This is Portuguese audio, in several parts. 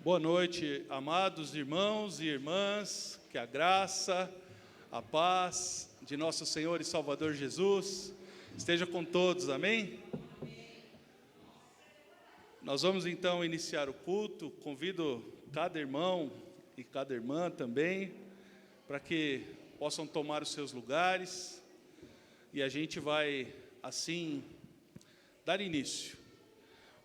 Boa noite, amados irmãos e irmãs, que a graça, a paz de nosso Senhor e Salvador Jesus esteja com todos, amém? Nós vamos então iniciar o culto. Convido cada irmão e cada irmã também, para que possam tomar os seus lugares, e a gente vai assim dar início.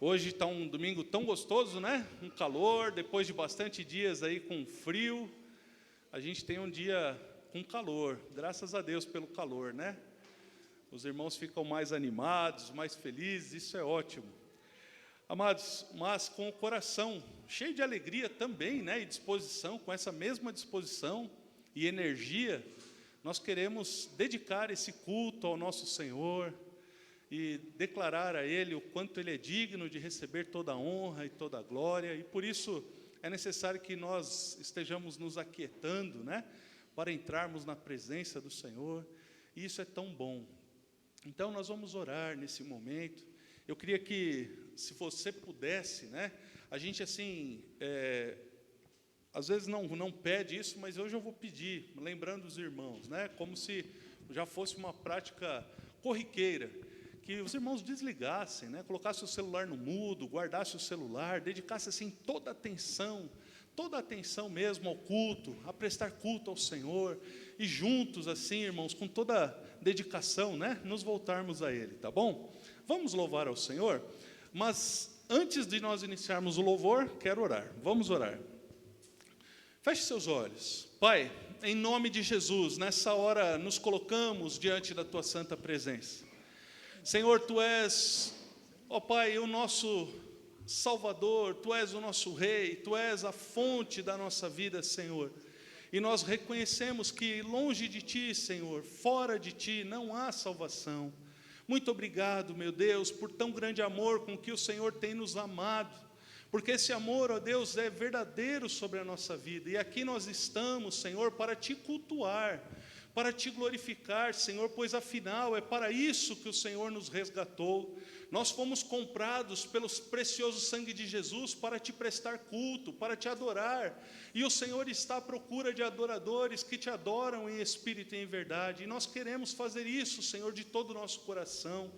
Hoje está um domingo tão gostoso, né? Um calor, depois de bastante dias aí com frio, a gente tem um dia com calor, graças a Deus pelo calor, né? Os irmãos ficam mais animados, mais felizes, isso é ótimo. Amados, mas com o coração cheio de alegria também, né? E disposição, com essa mesma disposição e energia, nós queremos dedicar esse culto ao nosso Senhor, e declarar a Ele o quanto Ele é digno de receber toda a honra e toda a glória, e por isso é necessário que nós estejamos nos aquietando, né, para entrarmos na presença do Senhor, e isso é tão bom. Então nós vamos orar nesse momento. Eu queria que, se você pudesse, né, a gente assim, às vezes não pede isso, mas hoje eu vou pedir, lembrando os irmãos, né, como se já fosse uma prática corriqueira, que os irmãos desligassem, né, colocassem o celular no mudo, guardassem o celular, dedicassem assim toda a atenção mesmo ao culto, a prestar culto ao Senhor, e juntos assim, irmãos, com toda a dedicação, né, nos voltarmos a Ele, tá bom? Vamos louvar ao Senhor, mas antes de nós iniciarmos o louvor, quero orar, vamos orar. Feche seus olhos. Pai, em nome de Jesus, nessa hora nos colocamos diante da Tua santa presença. Senhor, Tu és, ó Pai, o nosso Salvador, Tu és o nosso Rei, Tu és a fonte da nossa vida, Senhor. E nós reconhecemos que longe de Ti, Senhor, fora de Ti, não há salvação. Muito obrigado, meu Deus, por tão grande amor com que o Senhor tem nos amado. Porque esse amor, ó Deus, é verdadeiro sobre a nossa vida. E aqui nós estamos, Senhor, para Te cultuar, para Te glorificar, Senhor, pois afinal é para isso que o Senhor nos resgatou. Nós fomos comprados pelo precioso sangue de Jesus para Te prestar culto, para Te adorar. E o Senhor está à procura de adoradores que Te adoram em espírito e em verdade. E nós queremos fazer isso, Senhor, de todo o nosso coração.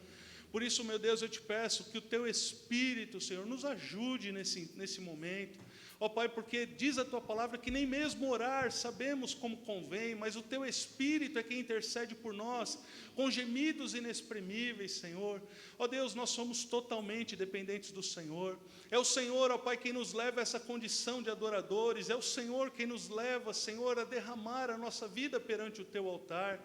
Por isso, meu Deus, eu Te peço que o Teu Espírito, Senhor, nos ajude nesse momento. Ó Pai, porque diz a Tua palavra que nem mesmo orar sabemos como convém, mas o Teu Espírito é quem intercede por nós, com gemidos inexprimíveis, Senhor. Ó Deus, nós somos totalmente dependentes do Senhor. É o Senhor, ó Pai, quem nos leva a essa condição de adoradores. É o Senhor quem nos leva, Senhor, a derramar a nossa vida perante o Teu altar.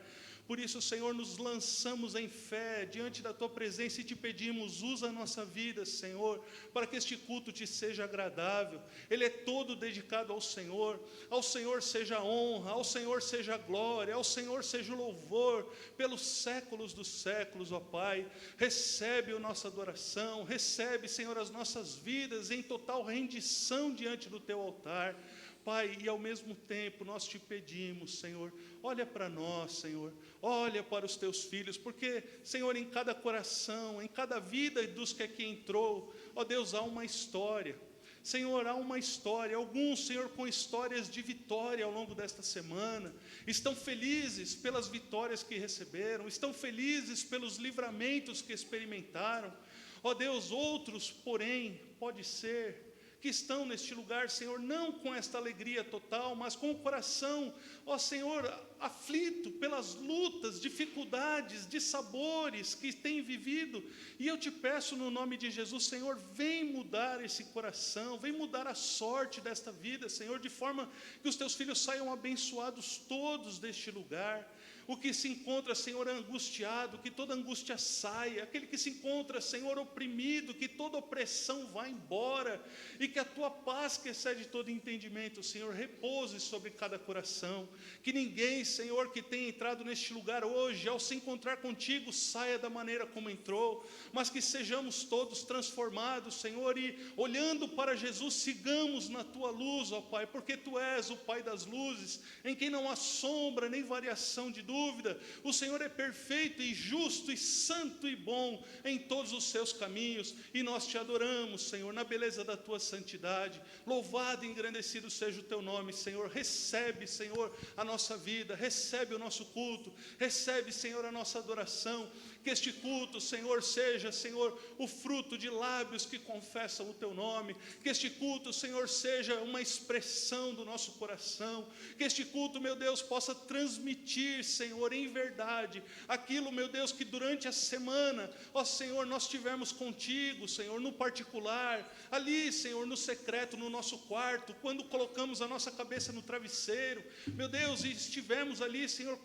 Por isso, Senhor, nos lançamos em fé diante da Tua presença e Te pedimos, usa a nossa vida, Senhor, para que este culto Te seja agradável. Ele é todo dedicado ao Senhor seja a honra, ao Senhor seja a glória, ao Senhor seja o louvor, pelos séculos dos séculos, ó Pai. Recebe a nossa adoração, recebe, Senhor, as nossas vidas em total rendição diante do Teu altar. Pai, e ao mesmo tempo nós Te pedimos, Senhor, olha para nós, Senhor, olha para os Teus filhos, porque, Senhor, em cada coração, em cada vida dos que aqui entrou, ó Deus, há uma história. Senhor, há uma história, alguns, Senhor, com histórias de vitória ao longo desta semana, estão felizes pelas vitórias que receberam, estão felizes pelos livramentos que experimentaram. Ó Deus, outros, porém, pode ser que estão neste lugar, Senhor, não com esta alegria total, mas com o coração, ó Senhor, aflito pelas lutas, dificuldades, dissabores que têm vivido. E eu Te peço no nome de Jesus, Senhor, vem mudar esse coração, vem mudar a sorte desta vida, Senhor, de forma que os Teus filhos saiam abençoados todos deste lugar. O que se encontra, Senhor, angustiado, que toda angústia saia. Aquele que se encontra, Senhor, oprimido, que toda opressão vá embora. E que a Tua paz, que excede todo entendimento, Senhor, repouse sobre cada coração. Que ninguém, Senhor, que tenha entrado neste lugar hoje, ao se encontrar contigo, saia da maneira como entrou. Mas que sejamos todos transformados, Senhor, e olhando para Jesus, sigamos na Tua luz, ó Pai. Porque Tu és o Pai das luzes, em quem não há sombra nem variação de dúvida. dúvida. O Senhor é perfeito e justo e santo e bom em todos os seus caminhos, e nós te adoramos, Senhor, na beleza da tua santidade. Louvado e engrandecido seja o teu nome, Senhor. Recebe, Senhor, a nossa vida, recebe o nosso culto, recebe, Senhor, a nossa adoração. Que este culto, Senhor, seja, Senhor, o fruto de lábios que confessam o teu nome. Que este culto, Senhor, seja uma expressão do nosso coração. Que este culto, meu Deus, possa transmitir, Senhor, em verdade, aquilo, meu Deus, que durante a semana, ó Senhor, nós tivemos contigo, Senhor, no particular, ali, Senhor, no secreto, no nosso quarto, quando colocamos a nossa cabeça no travesseiro, meu Deus, e estivemos ali, Senhor,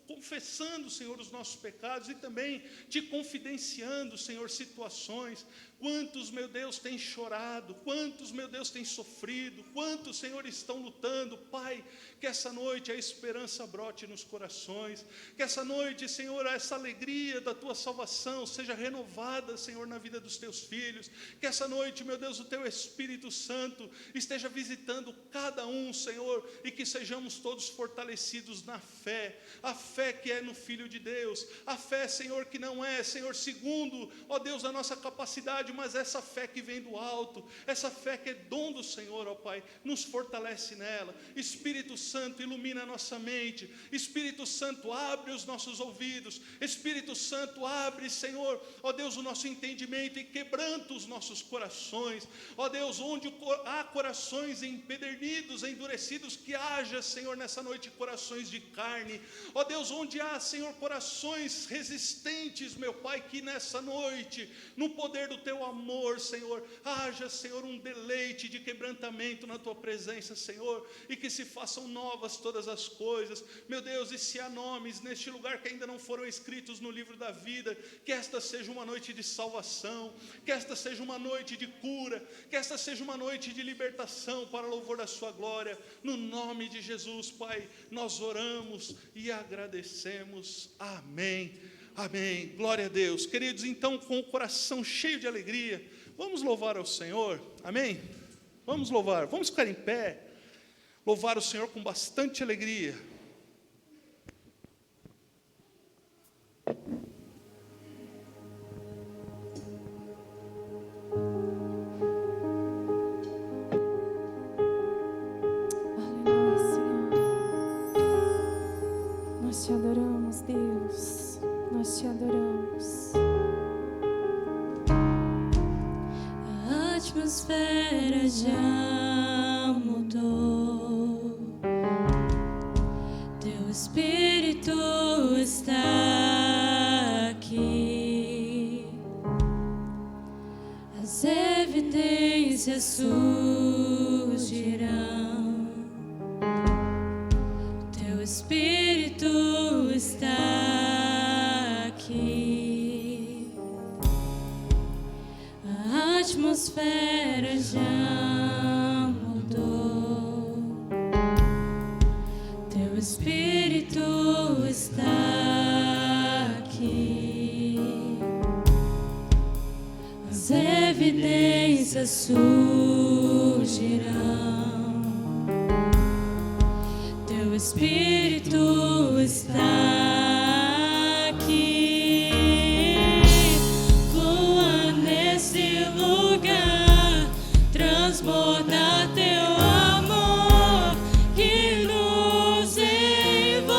confessando, Senhor, os nossos pecados e também te confidenciando, Senhor, situações. Quantos, meu Deus, têm chorado, quantos, meu Deus, têm sofrido, quantos, Senhor, estão lutando. Pai, que essa noite a esperança brote nos corações, que essa noite, Senhor, essa alegria da tua salvação seja renovada, Senhor, na vida dos teus filhos, que essa noite, meu Deus, o teu Espírito Santo esteja visitando cada um, Senhor, e que sejamos todos fortalecidos na fé, a fé que é no Filho de Deus, a fé, Senhor, que não é, Senhor, segundo, ó Deus, a nossa capacidade, mas essa fé que vem do alto, essa fé que é dom do Senhor, ó Pai, nos fortalece nela. Espírito Santo, ilumina a nossa mente. Espírito Santo, abre os nossos ouvidos. Espírito Santo, abre, Senhor, ó Deus, o nosso entendimento e quebranta os nossos corações. Ó Deus, onde há corações empedernidos, endurecidos, que haja, Senhor, nessa noite corações de carne. Ó Deus, onde há, Senhor, corações resistentes, meu Pai, que nessa noite, no poder do teu amor, Senhor, haja, Senhor, um deleite de quebrantamento na tua presença, Senhor, e que se façam novas todas as coisas, meu Deus. E se há nomes neste lugar que ainda não foram escritos no livro da vida, que esta seja uma noite de salvação, que esta seja uma noite de cura, que esta seja uma noite de libertação para louvor da sua glória. No nome de Jesus, Pai, nós oramos e agradecemos. Amém. Amém, glória a Deus. Queridos, então, com o coração cheio de alegria, vamos louvar ao Senhor, amém? Vamos louvar, vamos ficar em pé, louvar o Senhor com bastante alegria. Aleluia, Senhor. Nós te adoramos, Deus. Nós te adoramos. A atmosfera já mudou. Teu Espírito está aqui. As evidências surgirão. Teu Espírito está aqui. A atmosfera já mudou. Teu Espírito está aqui. As evidências surgirão. Teu Espírito está aqui. Flua nesse lugar, transborda teu amor que nos envolve.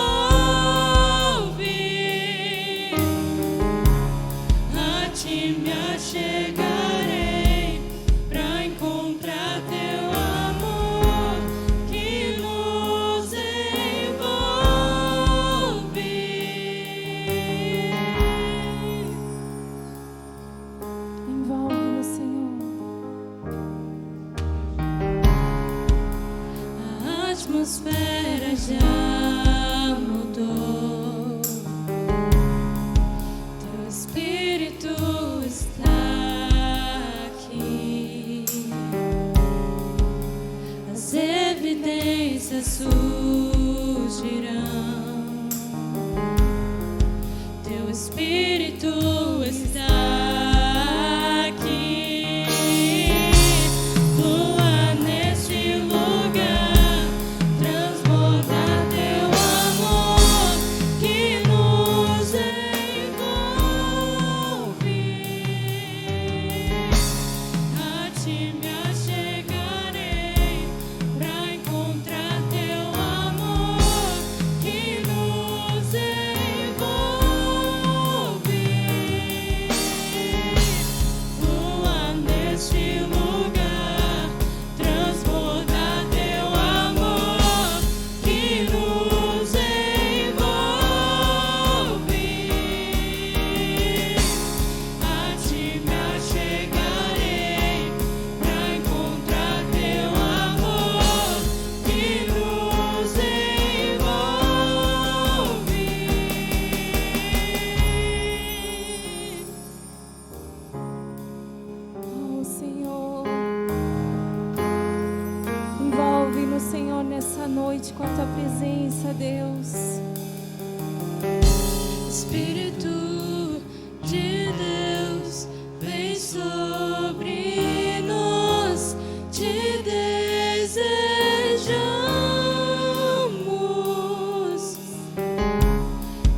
A ti me achegarei pra encontrar teu amor que nos envolve. Envolve-nos, Senhor. A atmosfera já mudou. Teu Espírito está aqui. As evidências surgirão. Teu Espírito está aqui. Flua neste lugar, transborda teu amor que noite com a tua presença, Deus. Espírito de Deus, vem sobre nós, te desejamos.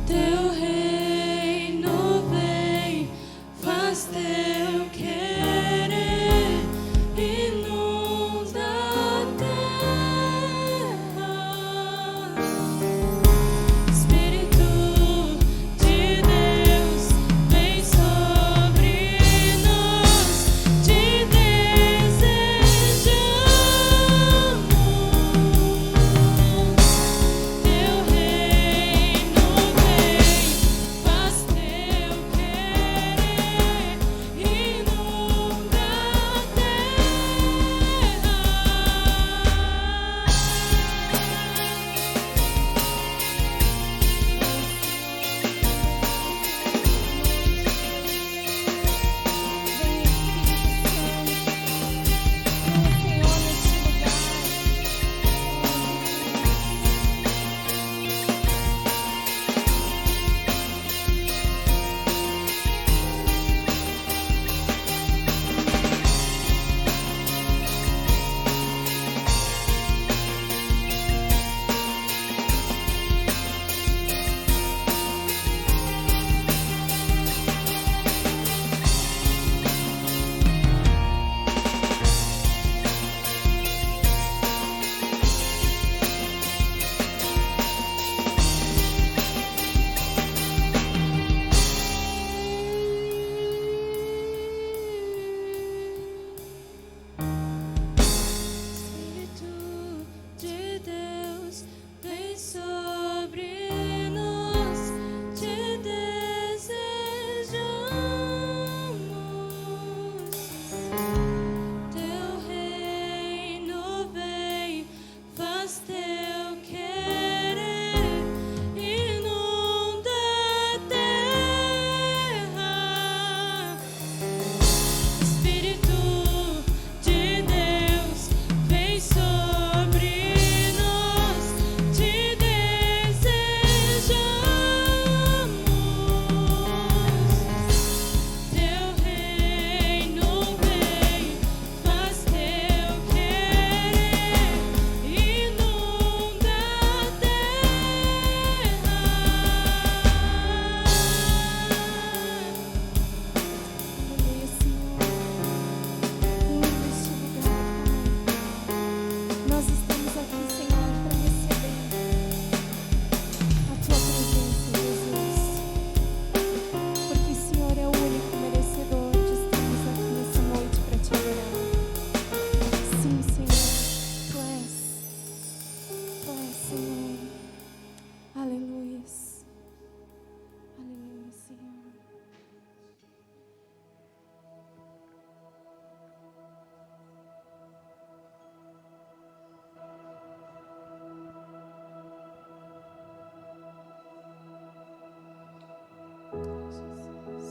Teu reino vem, faz teu querer, inunda a terra. Espírito de Deus, vem sobre nós, te desejamos. Teu reino vem, faz teu querer, inunda a terra. Espírito de Deus, vem sobre nós, te desejamos. Teu reino vem, faz teu querer, inunda a terra. Espírito de Deus, vem sobre nós, te desejamos. Teu reino vem, faz teu querer, inunda a terra. Aleluia, Senhor. Neste lugar, Pai. Nós estamos aqui, Senhor, para receber a tua presença, Jesus. Porque o Senhor é o único merecedor de estarmos aqui nessa noite para te adorar. Sim, Senhor, tu és, Senhor. Aleluia. Aleluia, Senhor. Jesus.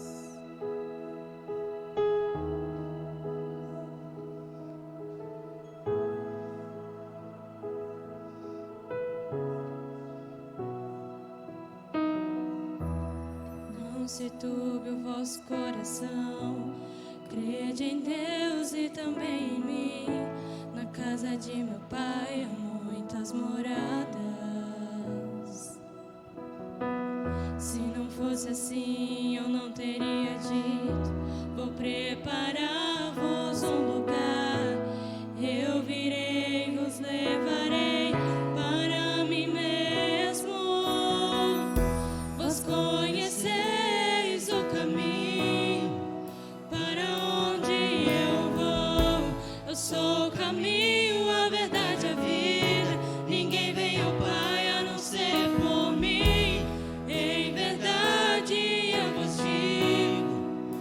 Não se turbe o vosso coração, crede em Deus e também em mim. Na casa de meu Pai há muitas moradas. Se não fosse assim, eu não teria dito: vou preparar-vos um lugar. Eu virei, vos levarei para mim mesmo. Vós conheceis o caminho para onde eu vou. Eu sou o caminho, a verdade e a vida. Ninguém vem ao Pai a não ser por mim. Em verdade eu vos digo,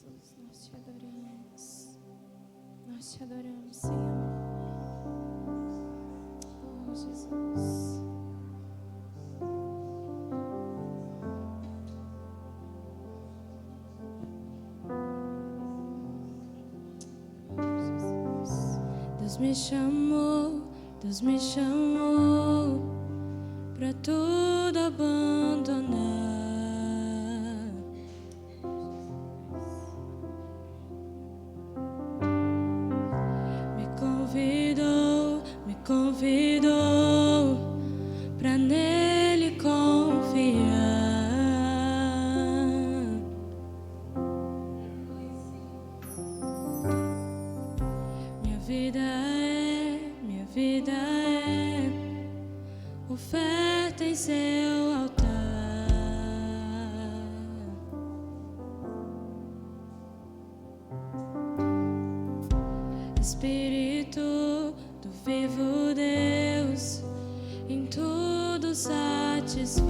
Nós te adoramos. Nós te adoramos, Senhor. Oh, Jesus. Deus me chamou pra tudo abandonar. Me convidou pra nele confiar. Minha vida é oferta em seu altar. Espírito do vivo Deus, em tudo satisfaz,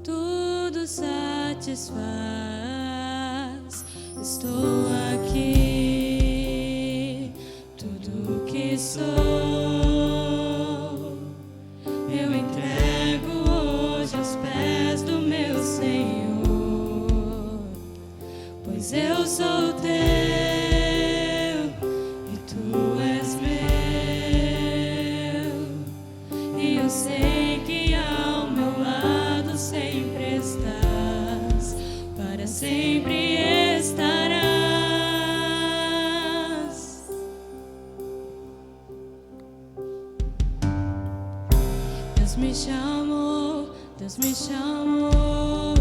tudo satisfaz. Estou aqui, tudo que sou, eu entrego hoje aos pés do meu Senhor, pois eu sou teu e tu és meu, e eu sei que ao meu lado sempre estás, para sempre estarás. Deus me chamou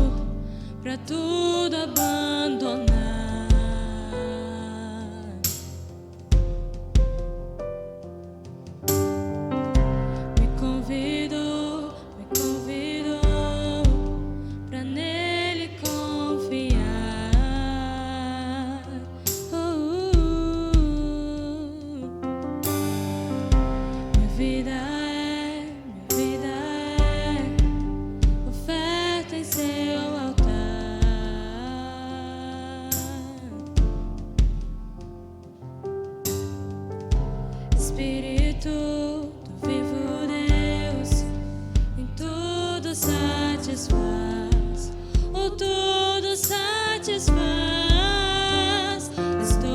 pra tudo abandonar. Me convidou pra nele confiar. Minha vida é oferta em seu altar. Espírito do vivo Deus, em tudo satisfaz, oh, tudo satisfaz. Estou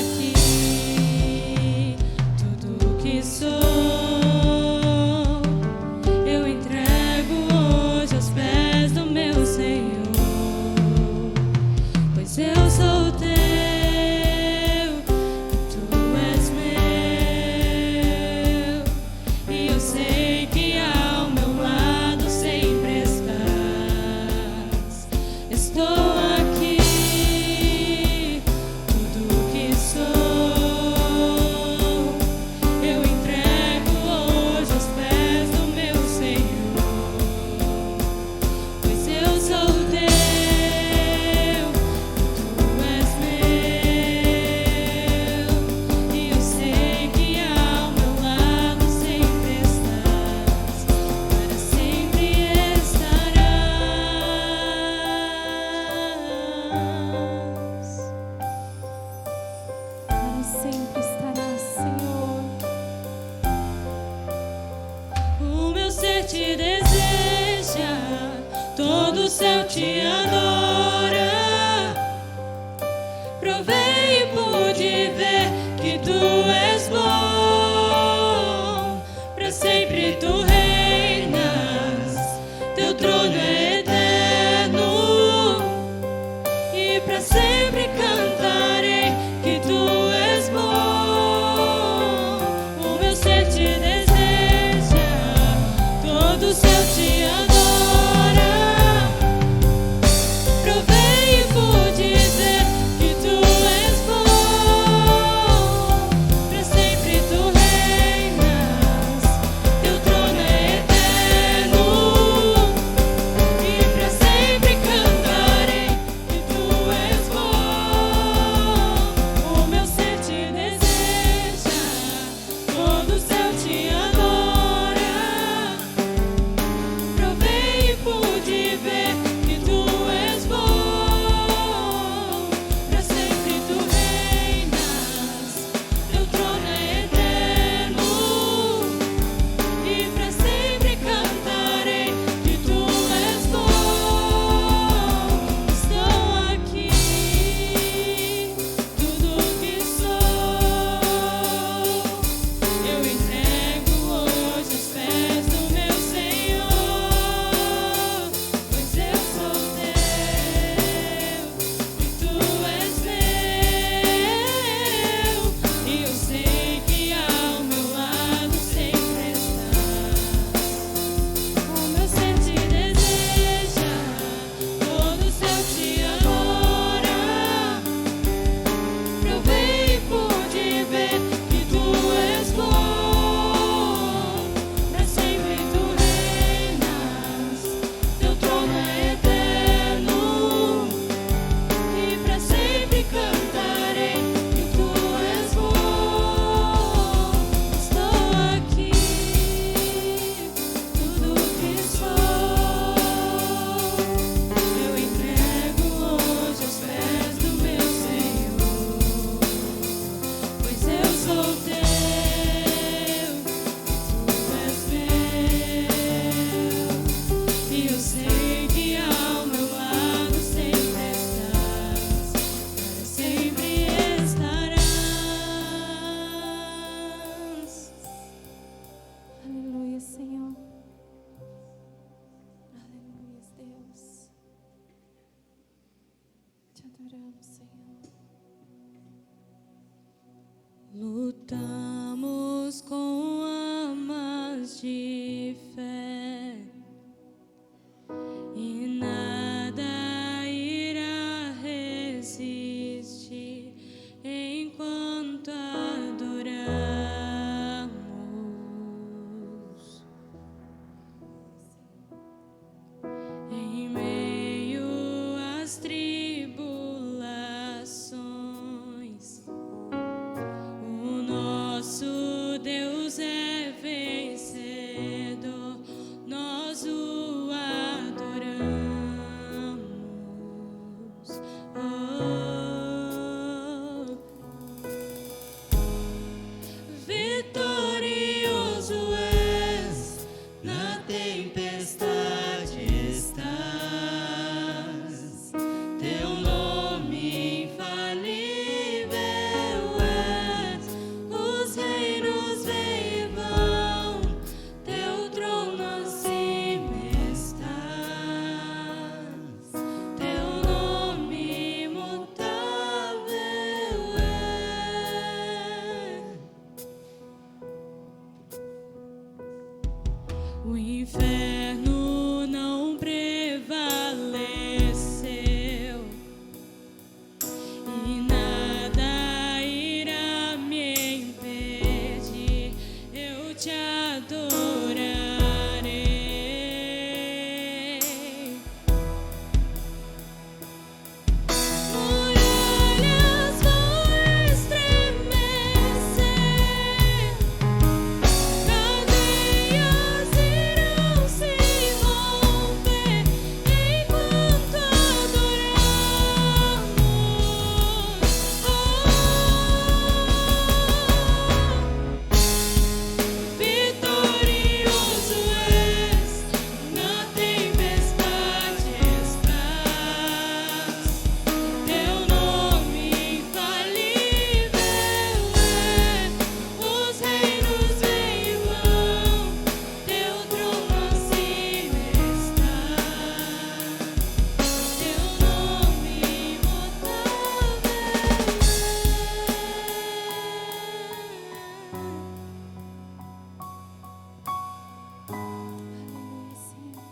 aqui, tudo que sou, eu entrego hoje aos pés do meu Senhor, pois eu sou teu e tu és meu, e eu sei que ao meu lado sempre estás. Estou aqui, tudo que sou, eu entrego hoje aos pés do meu Senhor, pois eu sou teu e tu és meu, e eu sei que ao meu lado sempre estás, para sempre estarás. Para sempre estarás, Senhor. O meu ser te deseja, todo o céu te adora. Provei e pude ver que tu és bom, pra sempre tu reinas, teu trono é eterno, e pra sempre cantarei que tu és bom. O meu ser te deseja, todo o céu te adora. Provei e pude ver que tu és bom, pra sempre tu reinas, teu trono O inferno não prevaleceu e nada irá me impedir. Eu te adorarei. Muralhas vão estremecer, cadeias irão se romper enquanto adoramos. Vitorioso és, na tempestade estás. Teu nome infalível é. Os reinos vêm e vão, teu trono acima está. Teu nome imutável é. Aleluia, Senhor.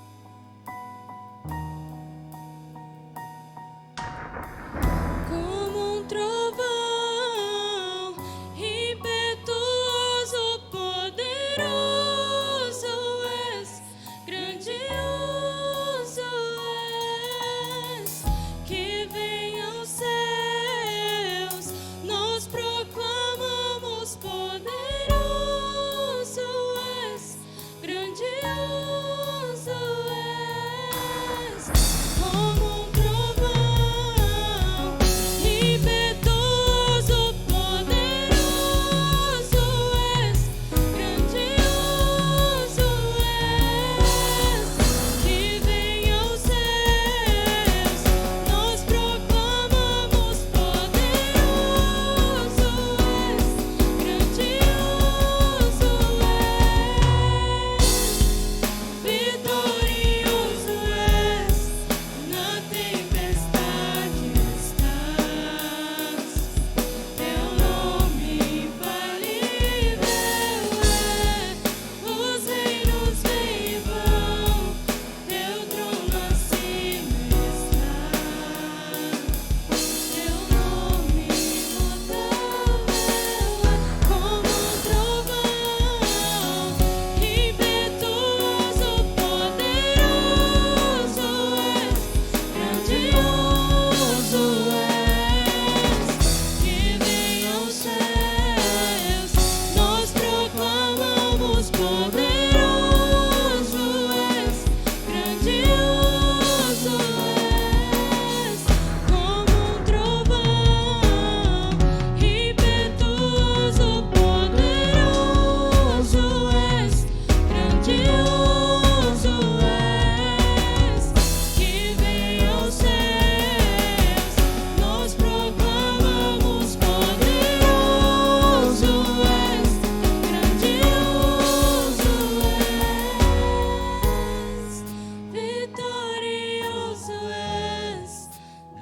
Como um trovão, impetuoso, poderoso és, grandioso és, que vem aos céus, nós proclamamos. Poderoso és, grandioso és, como um trovão, impetuoso, poderoso és, grandioso és, que vem aos céus, nós proclamamos. Poderoso és, grandioso és, vitorioso és, na tempestade estás. Teu nome infalível é. Os reinos vêm e vão, teu trono acima está. Teu nome imutável é. Como um trovão, impetuoso, poderoso és, grandioso és, que vem aos céus, nós proclamamos. Poderoso és, grandioso és, como um trovão, impetuoso, poderoso és, grandioso és, que vem aos céus, nós proclamamos. Poderoso és, grandioso és, vitorioso és,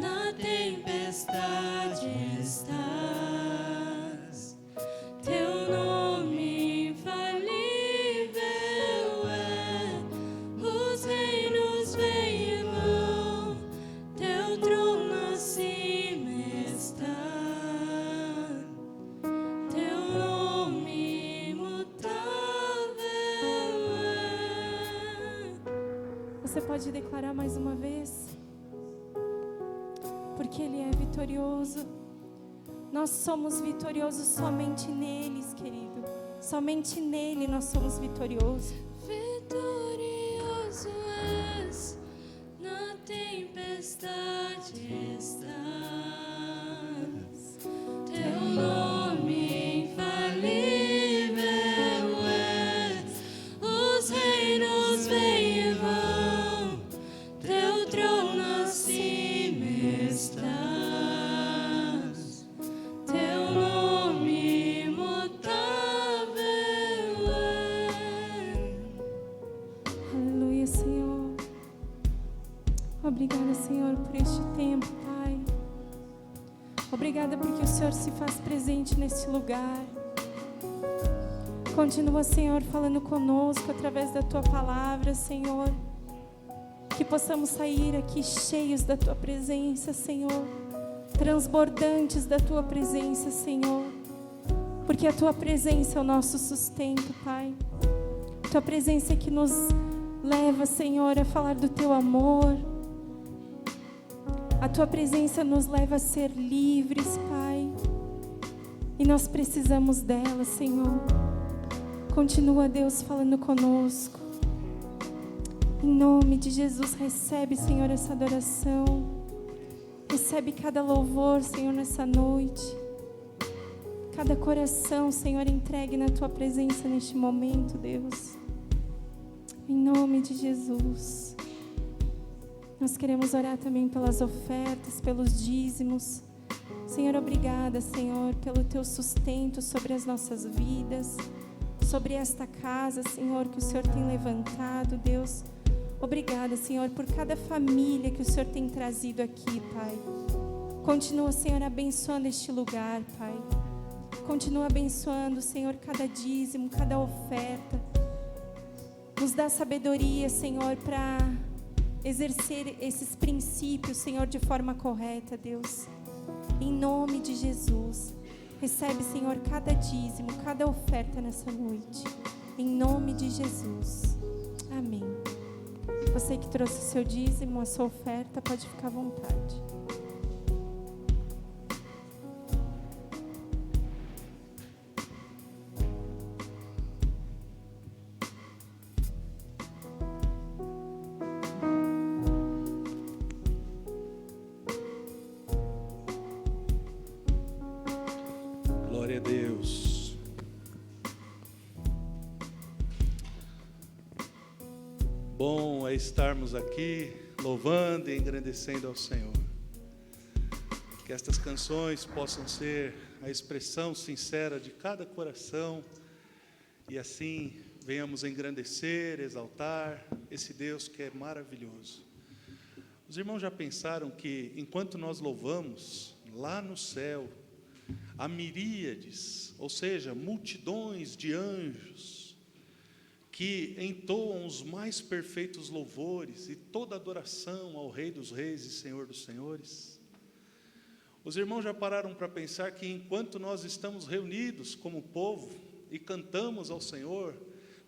na tempestade estás. Teu nome infalível é. Os reinos vêm e vão, teu trono acima está. Teu nome imutável é. Você pode declarar mais uma vez? Porque Ele é vitorioso. Nós somos vitoriosos somente neles, querido. Somente nele nós somos vitoriosos. Vitorioso és, na tempestade estás. Teu nome infalível é. Os reinos vêm e vão, teu trono acima estás. Teu nome imutável é. Aleluia, Senhor. Obrigada, Senhor, por este tempo, Pai. Obrigada porque o Senhor se faz presente neste lugar. Continua, Senhor, falando conosco através da Tua palavra, Senhor. Que possamos sair aqui cheios da Tua presença, Senhor. Transbordantes da Tua presença, Senhor. Porque a Tua presença é o nosso sustento, Pai. A Tua presença é que nos leva, Senhor, a falar do Teu amor. A Tua presença nos leva a ser livres, Pai. E nós precisamos dela, Senhor. Continua, Deus, falando conosco. Em nome de Jesus, recebe, Senhor, essa adoração. Recebe cada louvor, Senhor, nessa noite. Cada coração, Senhor, entregue na Tua presença neste momento, Deus. Em nome de Jesus. Nós queremos orar também pelas ofertas, pelos dízimos. Senhor, obrigada, Senhor, pelo Teu sustento sobre as nossas vidas, sobre esta casa, Senhor, que o Senhor tem levantado, Deus. Obrigada, Senhor, por cada família que o Senhor tem trazido aqui, Pai. Continua, Senhor, abençoando este lugar, Pai. Continua abençoando, Senhor, cada dízimo, cada oferta. Nos dá sabedoria, Senhor, para exercer esses princípios, Senhor, de forma correta, Deus. Em nome de Jesus. Recebe, Senhor, cada dízimo, cada oferta nessa noite. Em nome de Jesus. Amém. Você que trouxe o seu dízimo, a sua oferta, pode ficar à vontade. Glória a Deus. Bom é estarmos aqui louvando e engrandecendo ao Senhor. Que estas canções possam ser a expressão sincera de cada coração e assim venhamos engrandecer, exaltar esse Deus que é maravilhoso. Os irmãos já pensaram que enquanto nós louvamos, lá no céu, há miríades, ou seja, multidões de anjos que entoam os mais perfeitos louvores e toda adoração ao Rei dos Reis e Senhor dos Senhores? Os irmãos já pararam para pensar que enquanto nós estamos reunidos como povo e cantamos ao Senhor,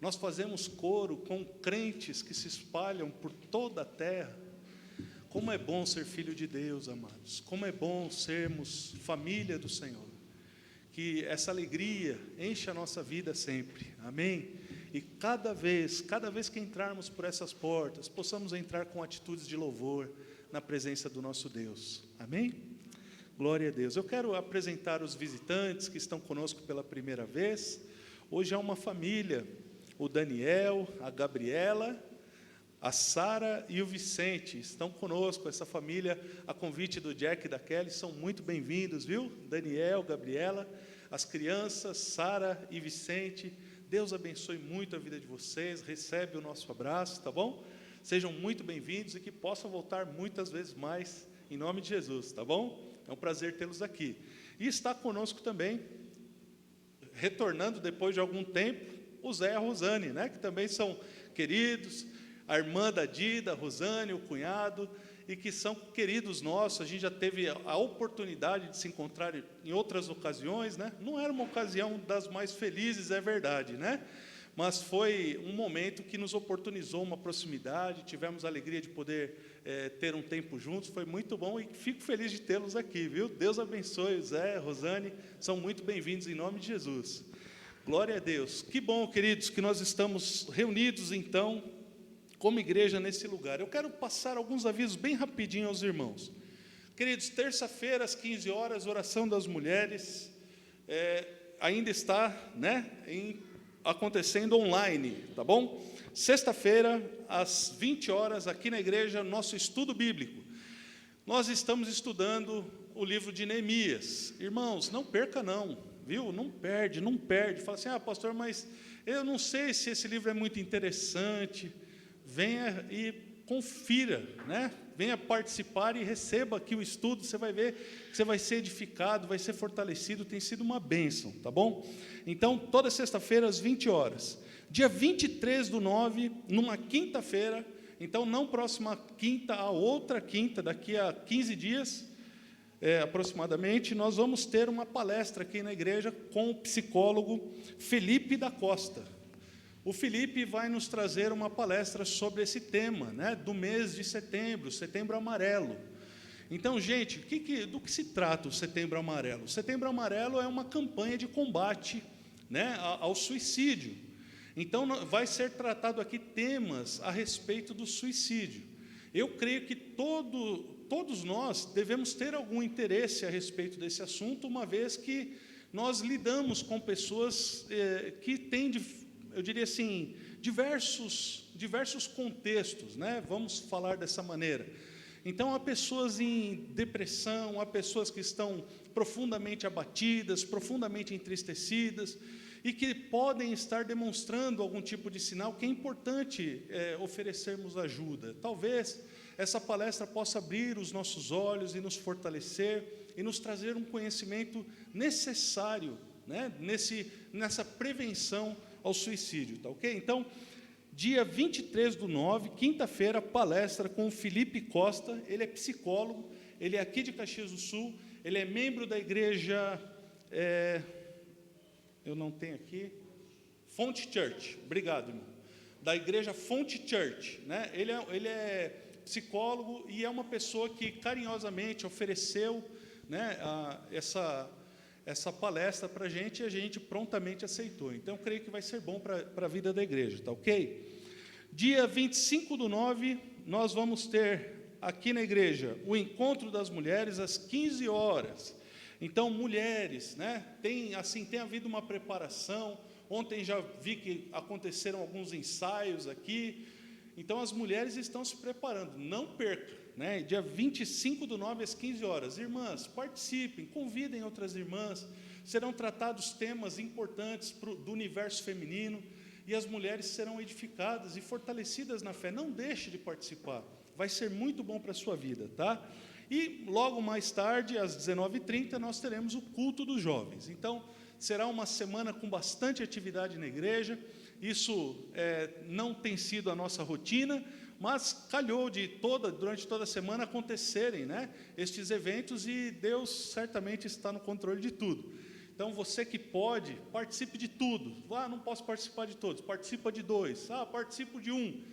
nós fazemos coro com crentes que se espalham por toda a terra? Como é bom ser filho de Deus, amados. Como é bom sermos família do Senhor. Que essa alegria enche a nossa vida sempre. Amém? E cada vez que entrarmos por essas portas, possamos entrar com atitudes de louvor na presença do nosso Deus. Amém? Glória a Deus. Eu quero apresentar os visitantes que estão conosco pela primeira vez. Hoje é uma família. O Daniel, a Gabriela, a Sara e o Vicente estão conosco, essa família, a convite do Jack e da Kelly, são muito bem-vindos, viu? Daniel, Gabriela, as crianças, Sara e Vicente, Deus abençoe muito a vida de vocês, recebe o nosso abraço, tá bom? Sejam muito bem-vindos e que possam voltar muitas vezes mais, em nome de Jesus, tá bom? É um prazer tê-los aqui. E está conosco também, retornando depois de algum tempo, o Zé e a Rosane, né? Que também são queridos, a irmã da Dida, a Rosane, o cunhado, e que são queridos nossos. A gente já teve a oportunidade de se encontrar em outras ocasiões, né? Não era uma ocasião das mais felizes, é verdade, né? Mas foi um momento que nos oportunizou uma proximidade, tivemos a alegria de poder ter um tempo juntos, foi muito bom e fico feliz de tê-los aqui, viu? Deus abençoe o Zé, a Rosane, são muito bem-vindos em nome de Jesus. Glória a Deus. Que bom, queridos, que nós estamos reunidos, então, como igreja nesse lugar. Eu quero passar alguns avisos bem rapidinho aos irmãos. Queridos, terça-feira às 15 horas, oração das mulheres, ainda está, né, acontecendo online, tá bom? Sexta-feira, às 20 horas, aqui na igreja, nosso estudo bíblico. Nós estamos estudando o livro de Neemias. Irmãos, não perca não, viu? Não perde. Fala assim, pastor, mas eu não sei se esse livro é muito interessante. Venha e confira, né? Venha participar e receba aqui o estudo, você vai ver que você vai ser edificado, vai ser fortalecido, tem sido uma bênção, tá bom? Então, toda sexta-feira, às 20 horas. Dia 23/9, numa quinta-feira, então não próxima quinta, a outra quinta, daqui a 15 dias, aproximadamente, nós vamos ter uma palestra aqui na igreja com o psicólogo Felipe da Costa. O Felipe vai nos trazer uma palestra sobre esse tema, né, do mês de setembro, Setembro Amarelo. Então, gente, do que se trata o Setembro Amarelo? O Setembro Amarelo é uma campanha de combate, né, ao suicídio. Então, vai ser tratado aqui temas a respeito do suicídio. Eu creio que todos nós devemos ter algum interesse a respeito desse assunto, uma vez que nós lidamos com pessoas que têm, eu diria assim, diversos contextos, né? Vamos falar dessa maneira. Então, há pessoas em depressão, há pessoas que estão profundamente abatidas, profundamente entristecidas, e que podem estar demonstrando algum tipo de sinal que é importante oferecermos ajuda. Talvez essa palestra possa abrir os nossos olhos e nos fortalecer e nos trazer um conhecimento necessário, né, nessa prevenção ao suicídio, tá ok? Então, dia 23/9, quinta-feira, palestra com o Felipe Costa. Ele é psicólogo, ele é aqui de Caxias do Sul, ele é membro da igreja, eu não tenho aqui, Fonte Church, obrigado, irmão, da igreja Fonte Church, né? Ele é psicólogo e é uma pessoa que carinhosamente ofereceu, né, essa palestra para a gente, e a gente prontamente aceitou. Então, eu creio que vai ser bom para a vida da igreja, tá ok? Dia 25/9, nós vamos ter aqui na igreja o Encontro das Mulheres às 15 horas. Então, mulheres, né, tem havido uma preparação. Ontem já vi que aconteceram alguns ensaios aqui. Então, as mulheres estão se preparando, não perca, né? Dia 25/9 às 15 horas. Irmãs, participem, convidem outras irmãs. Serão tratados temas importantes do universo feminino e as mulheres serão edificadas e fortalecidas na fé. Não deixe de participar, vai ser muito bom para a sua vida, tá? E logo mais tarde, às 19h30, nós teremos o culto dos jovens. Então, será uma semana com bastante atividade na igreja. Isso não tem sido a nossa rotina, mas calhou durante toda a semana acontecerem, né, estes eventos, e Deus certamente está no controle de tudo. Então, você que pode, participe de tudo. Não posso participar de todos, participa de 2. Participo de 1.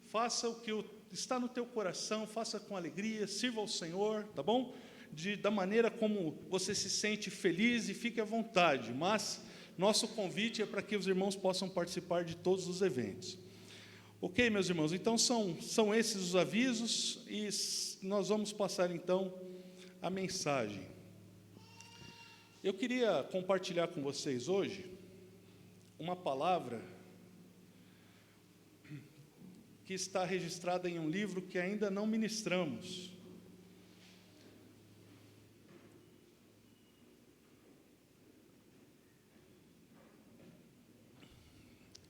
Faça o que está no teu coração, faça com alegria, sirva ao Senhor, tá bom? Da maneira como você se sente feliz, e fique à vontade, mas nosso convite é para que os irmãos possam participar de todos os eventos. Ok, meus irmãos? Então, são esses os avisos, e nós vamos passar, então, a mensagem. Eu queria compartilhar com vocês hoje uma palavra que está registrada em um livro que ainda não ministramos.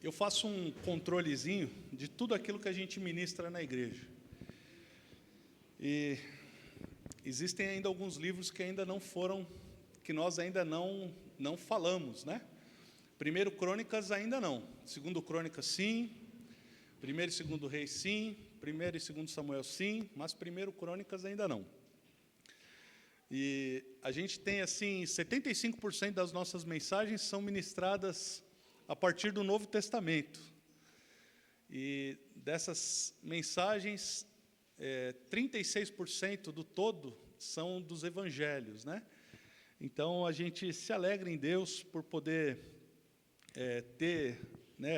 Eu faço um controlezinho de tudo aquilo que a gente ministra na igreja. E existem ainda alguns livros que ainda não foram, que nós ainda não falamos, né? 1 Crônicas ainda não. 2 Crônicas sim. 1 e 2 Reis sim. 1 e 2 Samuel sim. Mas 1 Crônicas ainda não. E a gente tem, assim, 75% das nossas mensagens são ministradas a partir do Novo Testamento. E dessas mensagens, 36% do todo são dos evangelhos, né? Então, a gente se alegra em Deus por poder ter, né,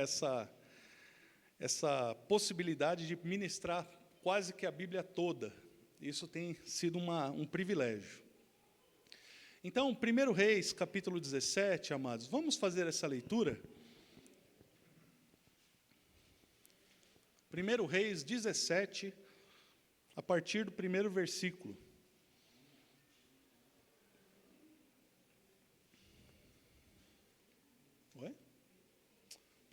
essa possibilidade de ministrar quase que a Bíblia toda. Isso tem sido um privilégio. Então, 1 Reis, capítulo 17, amados, vamos fazer essa leitura? 1 Reis 17, a partir do 1º versículo. Oi?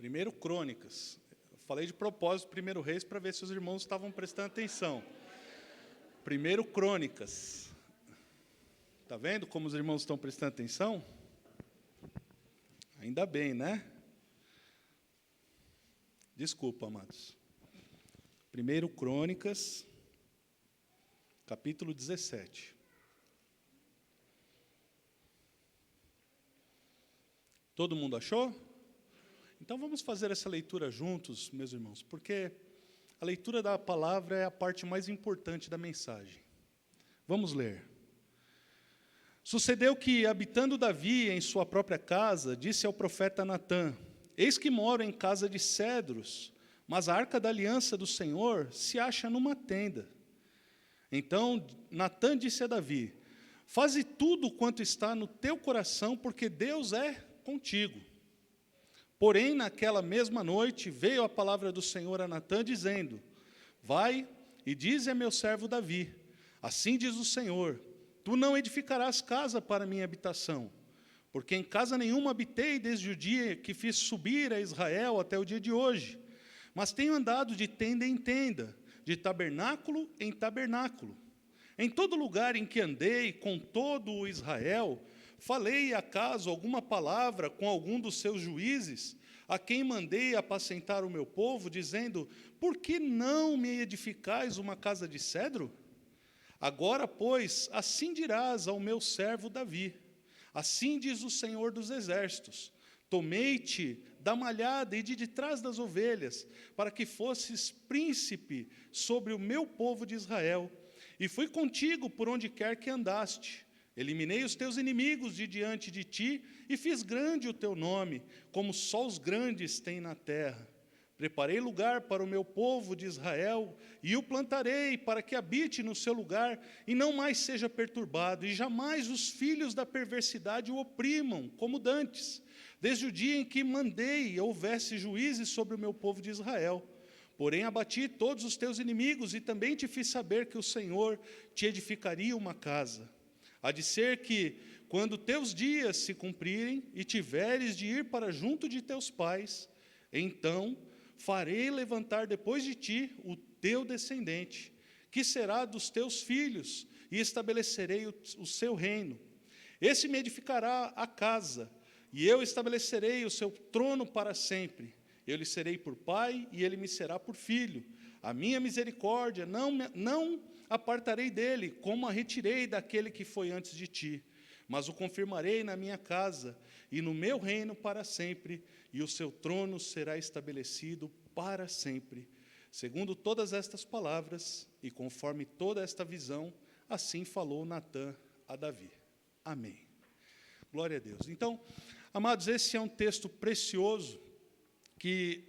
1 Crônicas. falei de propósito 1 Reis para ver se os irmãos estavam prestando atenção. 1 Crônicas. Está vendo como os irmãos estão prestando atenção? Ainda bem, né? Desculpa, amados. 1 Crônicas, capítulo 17. Todo mundo achou? Então vamos fazer essa leitura juntos, meus irmãos, porque a leitura da palavra é a parte mais importante da mensagem. Vamos ler. Sucedeu que, habitando Davi em sua própria casa, disse ao profeta Natã: Eis que moro em casa de cedros, mas a arca da aliança do Senhor se acha numa tenda. Então Natã disse a Davi: Faze tudo quanto está no teu coração, porque Deus é contigo. Porém, naquela mesma noite, veio a palavra do Senhor a Natã, dizendo: Vai e dize a meu servo Davi: Assim diz o Senhor: Tu não edificarás casa para minha habitação, porque em casa nenhuma habitei desde o dia que fiz subir a Israel até o dia de hoje, mas tenho andado de tenda em tenda, de tabernáculo em tabernáculo. Em todo lugar em que andei com todo o Israel, falei acaso alguma palavra com algum dos seus juízes, a quem mandei apacentar o meu povo, dizendo: Por que não me edificais uma casa de cedro? Agora, pois, assim dirás ao meu servo Davi: Assim diz o Senhor dos Exércitos: Tomei-te da malhada e de trás das ovelhas, para que fosses príncipe sobre o meu povo de Israel, e fui contigo por onde quer que andaste. Eliminei os teus inimigos de diante de ti, e fiz grande o teu nome, como só os grandes têm na terra. Preparei lugar para o meu povo de Israel, e o plantarei para que habite no seu lugar, e não mais seja perturbado, e jamais os filhos da perversidade o oprimam, como dantes, desde o dia em que mandei houvesse juízes sobre o meu povo de Israel. Porém abati todos os teus inimigos, e também te fiz saber que o Senhor te edificaria uma casa. Há de ser que, quando teus dias se cumprirem, e tiveres de ir para junto de teus pais, então farei levantar depois de ti o teu descendente, que será dos teus filhos, e estabelecerei o seu reino. Esse me edificará a casa, e eu estabelecerei o seu trono para sempre. Eu lhe serei por pai, e ele me será por filho. A minha misericórdia não apartarei dele, como a retirei daquele que foi antes de ti, mas o confirmarei na minha casa e no meu reino para sempre, e o seu trono será estabelecido para sempre. Segundo todas estas palavras, e conforme toda esta visão, assim falou Natã a Davi. Amém. Glória a Deus. Então, amados, esse é um texto precioso que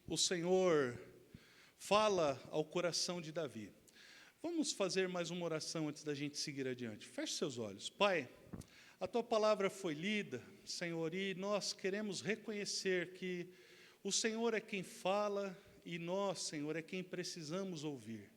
o Senhor fala ao coração de Davi. Vamos fazer mais uma oração antes da gente seguir adiante. Feche seus olhos. Pai, a Tua palavra foi lida, Senhor, e nós queremos reconhecer que o Senhor é quem fala e nós, Senhor, é quem precisamos ouvir.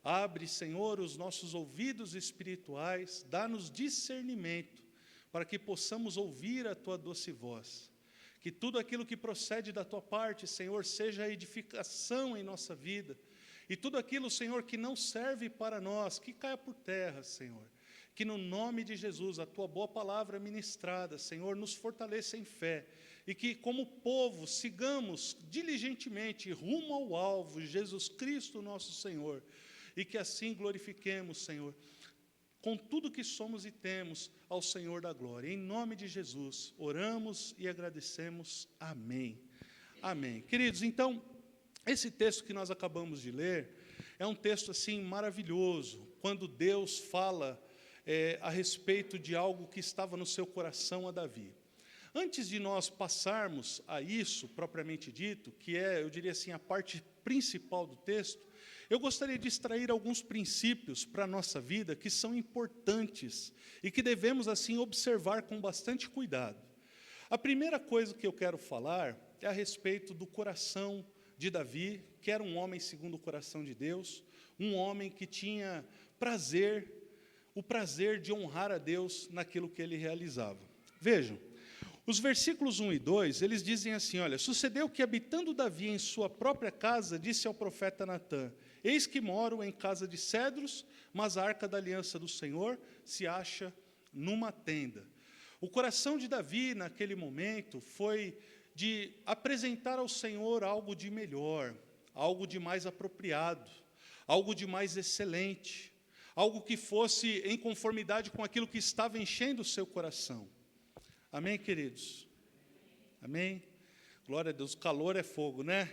Abre, Senhor, os nossos ouvidos espirituais, dá-nos discernimento para que possamos ouvir a Tua doce voz. Que tudo aquilo que procede da Tua parte, Senhor, seja edificação em nossa vida. E tudo aquilo, Senhor, que não serve para nós, que caia por terra, Senhor. Que no nome de Jesus, a Tua boa palavra ministrada, Senhor, nos fortaleça em fé. E que, como povo, sigamos diligentemente rumo ao alvo, Jesus Cristo, nosso Senhor. E que assim glorifiquemos, Senhor, com tudo que somos e temos, ao Senhor da glória. Em nome de Jesus, oramos e agradecemos. Amém. Amém. Queridos, então, esse texto que nós acabamos de ler é um texto assim maravilhoso, quando Deus fala a respeito de algo que estava no seu coração a Davi. Antes de nós passarmos a isso, propriamente dito, que é, eu diria assim, a parte principal do texto, eu gostaria de extrair alguns princípios para a nossa vida que são importantes e que devemos, assim, observar com bastante cuidado. A primeira coisa que eu quero falar é a respeito do coração de Davi, que era um homem segundo o coração de Deus, um homem que tinha o prazer de honrar a Deus naquilo que ele realizava. Vejam, Os versículos 1 e 2, eles dizem assim, olha, sucedeu que, habitando Davi em sua própria casa, disse ao profeta Natã, eis que moro em casa de cedros, mas a arca da aliança do Senhor se acha numa tenda. O coração de Davi, naquele momento, foi de apresentar ao Senhor algo de melhor, algo de mais apropriado, algo de mais excelente, algo que fosse em conformidade com aquilo que estava enchendo o seu coração. Amém, queridos? Amém? Glória a Deus, o calor é fogo, né?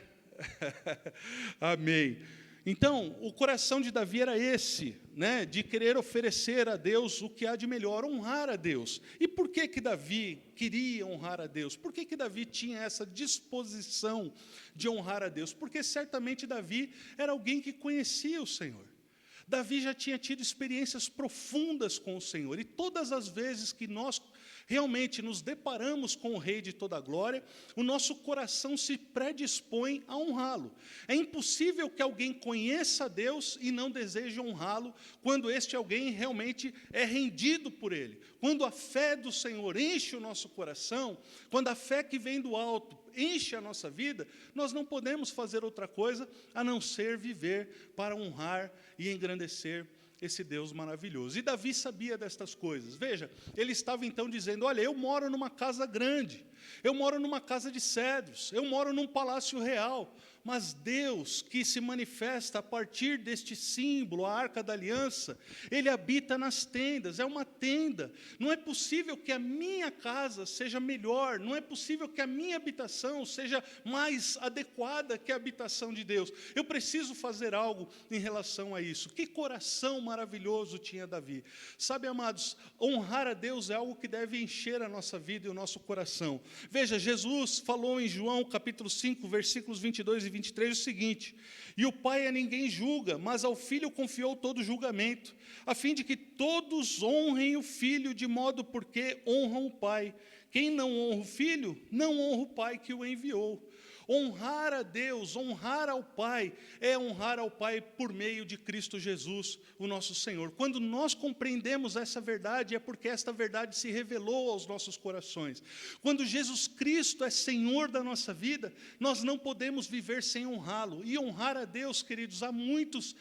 Amém. Então, o coração de Davi era esse, né? De querer oferecer a Deus o que há de melhor, honrar a Deus. E por que que Davi queria honrar a Deus? Por que que Davi tinha essa disposição de honrar a Deus? Porque certamente Davi era alguém que conhecia o Senhor. Davi já tinha tido experiências profundas com o Senhor, e todas as vezes que nós realmente nos deparamos com o Rei de toda a glória, o nosso coração se predispõe a honrá-lo. É impossível que alguém conheça a Deus e não deseje honrá-lo, quando este alguém realmente é rendido por Ele. Quando a fé do Senhor enche o nosso coração, quando a fé que vem do alto enche a nossa vida, nós não podemos fazer outra coisa a não ser viver para honrar e engrandecer esse Deus maravilhoso. E Davi sabia destas coisas. Veja, ele estava então dizendo, olha, eu moro numa casa grande, eu moro numa casa de cedros, eu moro num palácio real, mas Deus, que se manifesta a partir deste símbolo, a Arca da Aliança, Ele habita nas tendas, é uma tenda. Não é possível que a minha casa seja melhor, não é possível que a minha habitação seja mais adequada que a habitação de Deus. Eu preciso fazer algo em relação a isso. Que coração maravilhoso tinha Davi. Sabe, amados, honrar a Deus é algo que deve encher a nossa vida e o nosso coração. Veja, Jesus falou em João capítulo 5, versículos 22 e 23 o seguinte, e o Pai a ninguém julga, mas ao Filho confiou todo o julgamento, a fim de que todos honrem o Filho, de modo porque honram o Pai. Quem não honra o Filho, não honra o Pai que o enviou. Honrar a Deus, honrar ao Pai, é honrar ao Pai por meio de Cristo Jesus, o nosso Senhor. Quando nós compreendemos essa verdade, é porque esta verdade se revelou aos nossos corações. Quando Jesus Cristo é Senhor da nossa vida, nós não podemos viver sem honrá-lo. E honrar a Deus, queridos, há muitos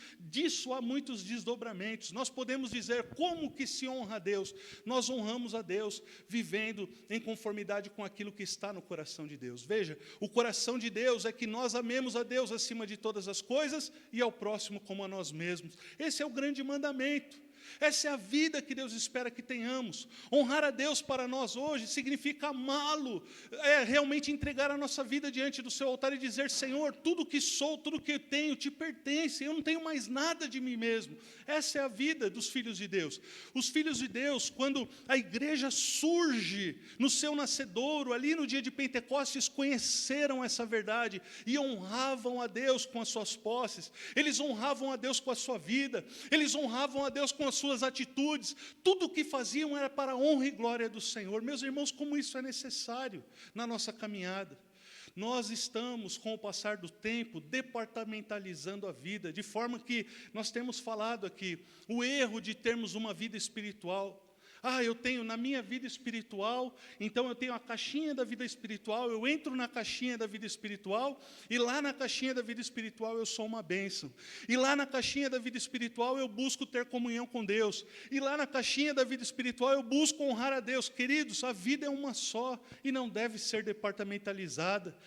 desdobramentos. Nós podemos dizer, como que se honra a Deus? Nós honramos a Deus vivendo em conformidade com aquilo que está no coração de Deus. Veja, o coração de Deus é que nós amemos a Deus acima de todas as coisas e ao próximo como a nós mesmos. Esse é o grande mandamento. Essa é a vida que Deus espera que tenhamos. Honrar a Deus para nós hoje significa amá-lo, é realmente entregar a nossa vida diante do seu altar e dizer, Senhor, tudo que sou, tudo que tenho te pertence, eu não tenho mais nada de mim mesmo. Essa é a vida dos filhos de Deus. Os filhos de Deus, quando a igreja surge no seu nascedouro, ali no dia de Pentecostes, conheceram essa verdade e honravam a Deus com as suas posses, eles honravam a Deus com a sua vida, eles honravam a Deus com as suas atitudes, tudo o que faziam era para a honra e glória do Senhor. Meus irmãos, como isso é necessário na nossa caminhada. Nós estamos, com o passar do tempo, departamentalizando a vida, de forma que nós temos falado aqui, o erro de termos uma vida espiritual. Eu tenho na minha vida espiritual, então eu tenho a caixinha da vida espiritual, eu entro na caixinha da vida espiritual, e lá na caixinha da vida espiritual eu sou uma bênção. E lá na caixinha da vida espiritual eu busco ter comunhão com Deus. E lá na caixinha da vida espiritual eu busco honrar a Deus. Queridos, a vida é uma só e não deve ser departamentalizada.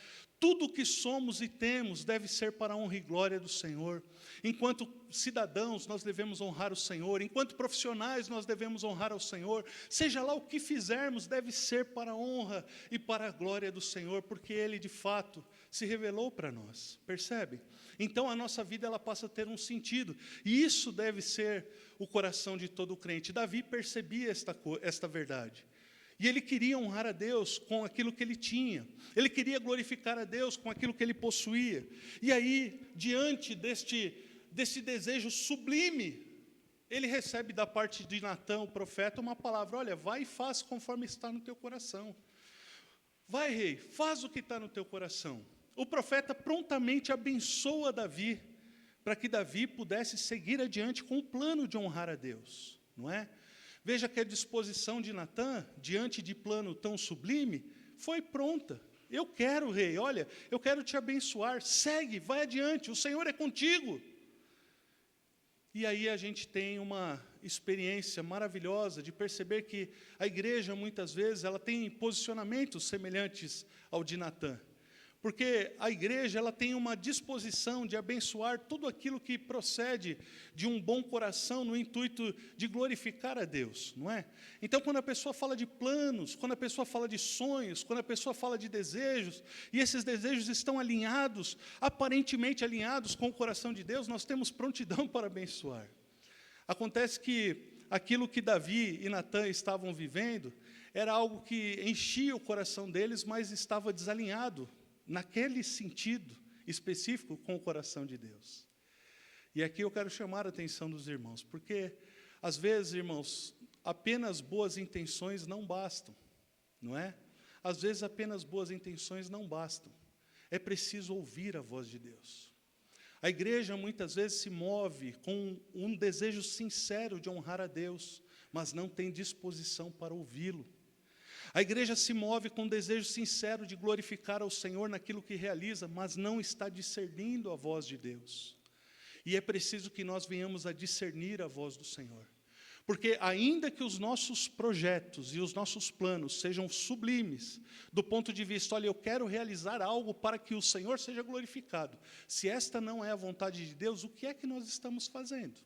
Tudo o que somos e temos deve ser para a honra e glória do Senhor. Enquanto cidadãos, nós devemos honrar o Senhor. Enquanto profissionais, nós devemos honrar ao Senhor. Seja lá o que fizermos, deve ser para a honra e para a glória do Senhor, porque Ele, de fato, se revelou para nós. Percebe? Então, a nossa vida ela passa a ter um sentido. E isso deve ser o coração de todo crente. Davi percebia esta verdade. E ele queria honrar a Deus com aquilo que ele tinha. Ele queria glorificar a Deus com aquilo que ele possuía. E aí, diante deste desejo sublime, ele recebe da parte de Natã, o profeta, uma palavra. Olha, vai e faz conforme está no teu coração. Vai, rei, faz o que está no teu coração. O profeta prontamente abençoa Davi, para que Davi pudesse seguir adiante com o plano de honrar a Deus. Não é? Veja que a disposição de Natã, diante de plano tão sublime, foi pronta. Eu quero, rei, olha, eu quero te abençoar, segue, vai adiante, o Senhor é contigo. E aí a gente tem uma experiência maravilhosa de perceber que a igreja, muitas vezes, ela tem posicionamentos semelhantes ao de Natã. Porque a igreja, ela tem uma disposição de abençoar tudo aquilo que procede de um bom coração no intuito de glorificar a Deus, não é? Então, quando a pessoa fala de planos, quando a pessoa fala de sonhos, quando a pessoa fala de desejos, e esses desejos estão alinhados, aparentemente alinhados com o coração de Deus, nós temos prontidão para abençoar. Acontece que aquilo que Davi e Natã estavam vivendo era algo que enchia o coração deles, mas estava desalinhado naquele sentido específico com o coração de Deus. E aqui eu quero chamar a atenção dos irmãos, porque, às vezes, irmãos, apenas boas intenções não bastam, não é? Às vezes, apenas boas intenções não bastam. É preciso ouvir a voz de Deus. A igreja, muitas vezes, se move com um desejo sincero de honrar a Deus, mas não tem disposição para ouvi-lo. A igreja se move com um desejo sincero de glorificar ao Senhor naquilo que realiza, mas não está discernindo a voz de Deus. E é preciso que nós venhamos a discernir a voz do Senhor. Porque ainda que os nossos projetos e os nossos planos sejam sublimes, do ponto de vista, olha, eu quero realizar algo para que o Senhor seja glorificado. Se esta não é a vontade de Deus, o que é que nós estamos fazendo?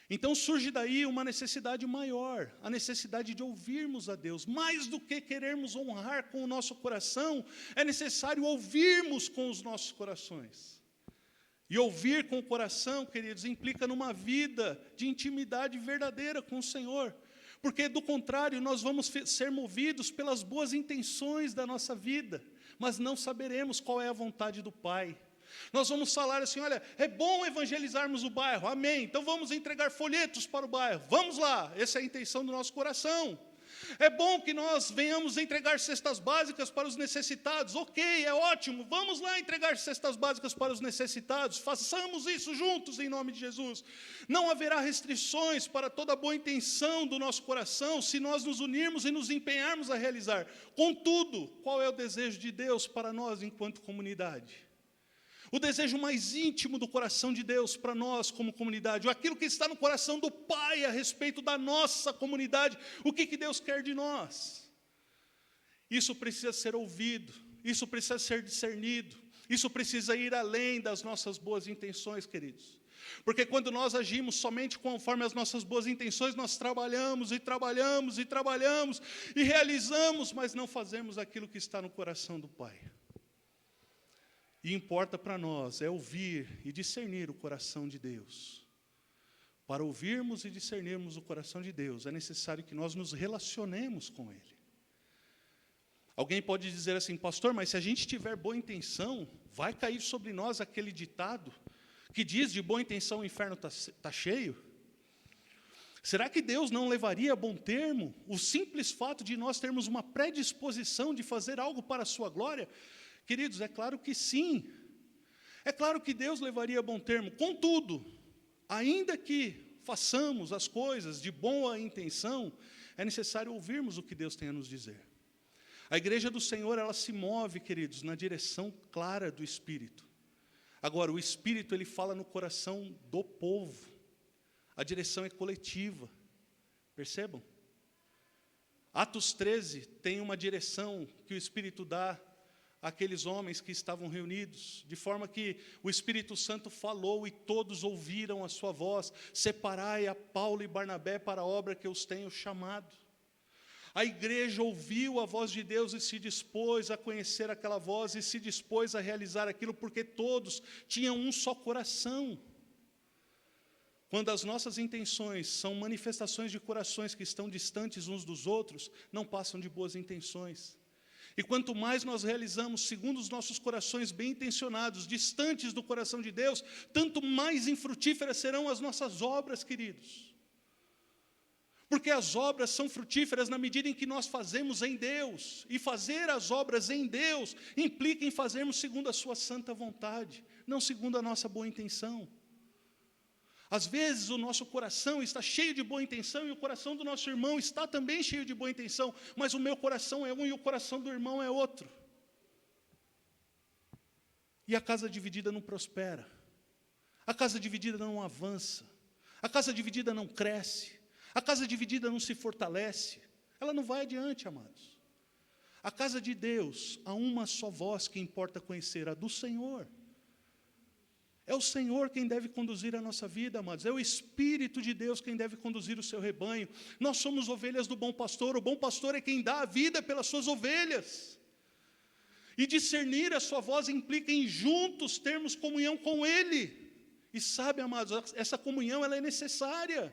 Então surge daí uma necessidade maior, a necessidade de ouvirmos a Deus. Mais do que querermos honrar com o nosso coração, é necessário ouvirmos com os nossos corações. E ouvir com o coração, queridos, implica numa vida de intimidade verdadeira com o Senhor. Porque, do contrário, nós vamos ser movidos pelas boas intenções da nossa vida, mas não saberemos qual é a vontade do Pai. Nós vamos falar assim, olha, é bom evangelizarmos o bairro, amém, então vamos entregar folhetos para o bairro, vamos lá, essa é a intenção do nosso coração. É bom que nós venhamos entregar cestas básicas para os necessitados, ok, é ótimo, vamos lá entregar cestas básicas para os necessitados, façamos isso juntos em nome de Jesus. Não haverá restrições para toda a boa intenção do nosso coração, se nós nos unirmos e nos empenharmos a realizar. Contudo, qual é o desejo de Deus para nós enquanto comunidade? O desejo mais íntimo do coração de Deus para nós como comunidade, aquilo que está no coração do Pai a respeito da nossa comunidade, o que Deus quer de nós. Isso precisa ser ouvido, isso precisa ser discernido, isso precisa ir além das nossas boas intenções, queridos. Porque quando nós agimos somente conforme as nossas boas intenções, nós trabalhamos e trabalhamos e trabalhamos e realizamos, mas não fazemos aquilo que está no coração do Pai. E importa para nós é ouvir e discernir o coração de Deus. Para ouvirmos e discernirmos o coração de Deus, é necessário que nós nos relacionemos com Ele. Alguém pode dizer assim, pastor, mas se a gente tiver boa intenção, vai cair sobre nós aquele ditado que diz de boa intenção o inferno está cheio? Será que Deus não levaria a bom termo o simples fato de nós termos uma predisposição de fazer algo para a sua glória? Queridos, é claro que sim. É claro que Deus levaria a bom termo. Contudo, ainda que façamos as coisas de boa intenção, é necessário ouvirmos o que Deus tem a nos dizer. A igreja do Senhor, ela se move, queridos, na direção clara do Espírito. Agora, o Espírito, ele fala no coração do povo. A direção é coletiva. Percebam? Atos 13 tem uma direção que o Espírito dá àqueles homens que estavam reunidos, de forma que o Espírito Santo falou e todos ouviram a sua voz, separai a Paulo e Barnabé para a obra que eu os tenho chamado. A igreja ouviu a voz de Deus e se dispôs a conhecer aquela voz e se dispôs a realizar aquilo, porque todos tinham um só coração. Quando as nossas intenções são manifestações de corações que estão distantes uns dos outros, não passam de boas intenções. E quanto mais nós realizamos segundo os nossos corações bem intencionados, distantes do coração de Deus, tanto mais infrutíferas serão as nossas obras, queridos. Porque as obras são frutíferas na medida em que nós fazemos em Deus. E fazer as obras em Deus implica em fazermos segundo a sua santa vontade, não segundo a nossa boa intenção. Às vezes o nosso coração está cheio de boa intenção e o coração do nosso irmão está também cheio de boa intenção, mas o meu coração é um e o coração do irmão é outro. E a casa dividida não prospera, a casa dividida não avança, a casa dividida não cresce, a casa dividida não se fortalece, ela não vai adiante, amados. A casa de Deus, há uma só voz que importa conhecer, a do Senhor. É o Senhor quem deve conduzir a nossa vida, amados. É o Espírito de Deus quem deve conduzir o seu rebanho. Nós somos ovelhas do bom pastor. O bom pastor é quem dá a vida pelas suas ovelhas. E discernir a sua voz implica em juntos termos comunhão com Ele. E sabe, amados, essa comunhão ela é necessária.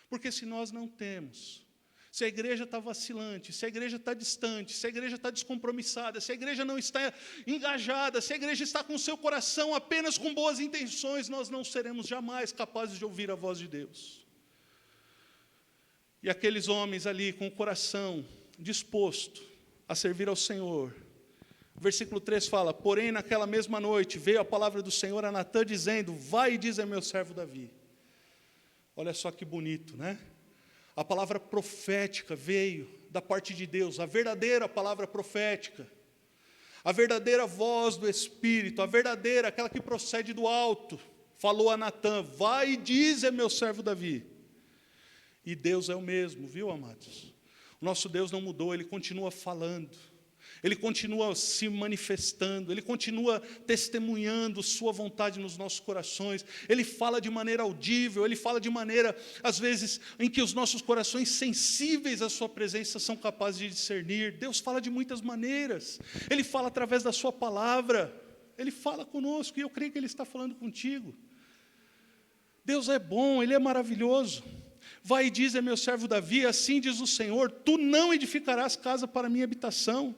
Porque se nós não temos, se a igreja está vacilante, se a igreja está distante, se a igreja está descompromissada, se a igreja não está engajada, se a igreja está com o seu coração apenas com boas intenções, nós não seremos jamais capazes de ouvir a voz de Deus. E aqueles homens ali com o coração disposto a servir ao Senhor, o versículo 3 fala: porém naquela mesma noite veio a palavra do Senhor a Natã dizendo: vai e diz a meu servo Davi. Olha só que bonito, né? A palavra profética veio da parte de Deus, a verdadeira palavra profética, a verdadeira voz do Espírito, a verdadeira, aquela que procede do alto, falou a Natã: vai e diz a meu servo Davi. E Deus é o mesmo, viu, amados? O nosso Deus não mudou, Ele continua falando, Ele continua se manifestando, Ele continua testemunhando sua vontade nos nossos corações. Ele fala de maneira audível, Ele fala de maneira, às vezes, em que os nossos corações sensíveis à sua presença são capazes de discernir. Deus fala de muitas maneiras. Ele fala através da sua palavra. Ele fala conosco, e eu creio que Ele está falando contigo. Deus é bom, Ele é maravilhoso. Vai e diz a meu servo Davi: assim diz o Senhor, tu não edificarás casa para minha habitação,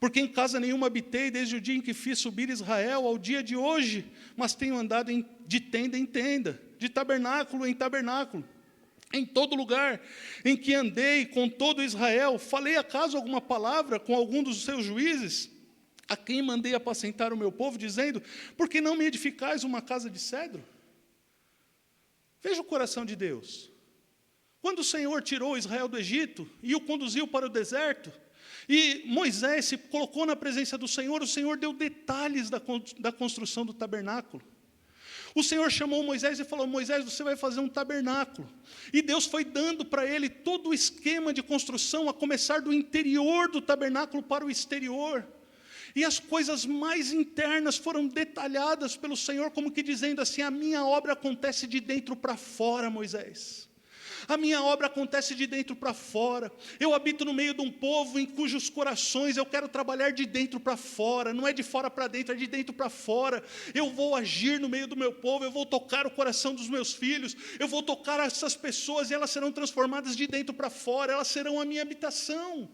porque em casa nenhuma habitei desde o dia em que fiz subir Israel ao dia de hoje, mas tenho andado de tenda em tenda, de tabernáculo em tabernáculo. Em todo lugar em que andei com todo Israel, falei acaso alguma palavra com algum dos seus juízes, a quem mandei apacentar o meu povo, dizendo: por que não me edificais uma casa de cedro? Veja o coração de Deus. Quando o Senhor tirou Israel do Egito e o conduziu para o deserto, e Moisés se colocou na presença do Senhor, o Senhor deu detalhes da construção do tabernáculo. O Senhor chamou Moisés e falou: Moisés, você vai fazer um tabernáculo. E Deus foi dando para ele todo o esquema de construção, a começar do interior do tabernáculo para o exterior. E as coisas mais internas foram detalhadas pelo Senhor, como que dizendo assim: a minha obra acontece de dentro para fora, Moisés. A minha obra acontece de dentro para fora. Eu habito no meio de um povo em cujos corações eu quero trabalhar de dentro para fora. Não é de fora para dentro, é de dentro para fora. Eu vou agir no meio do meu povo, eu vou tocar o coração dos meus filhos, eu vou tocar essas pessoas e elas serão transformadas de dentro para fora, elas serão a minha habitação.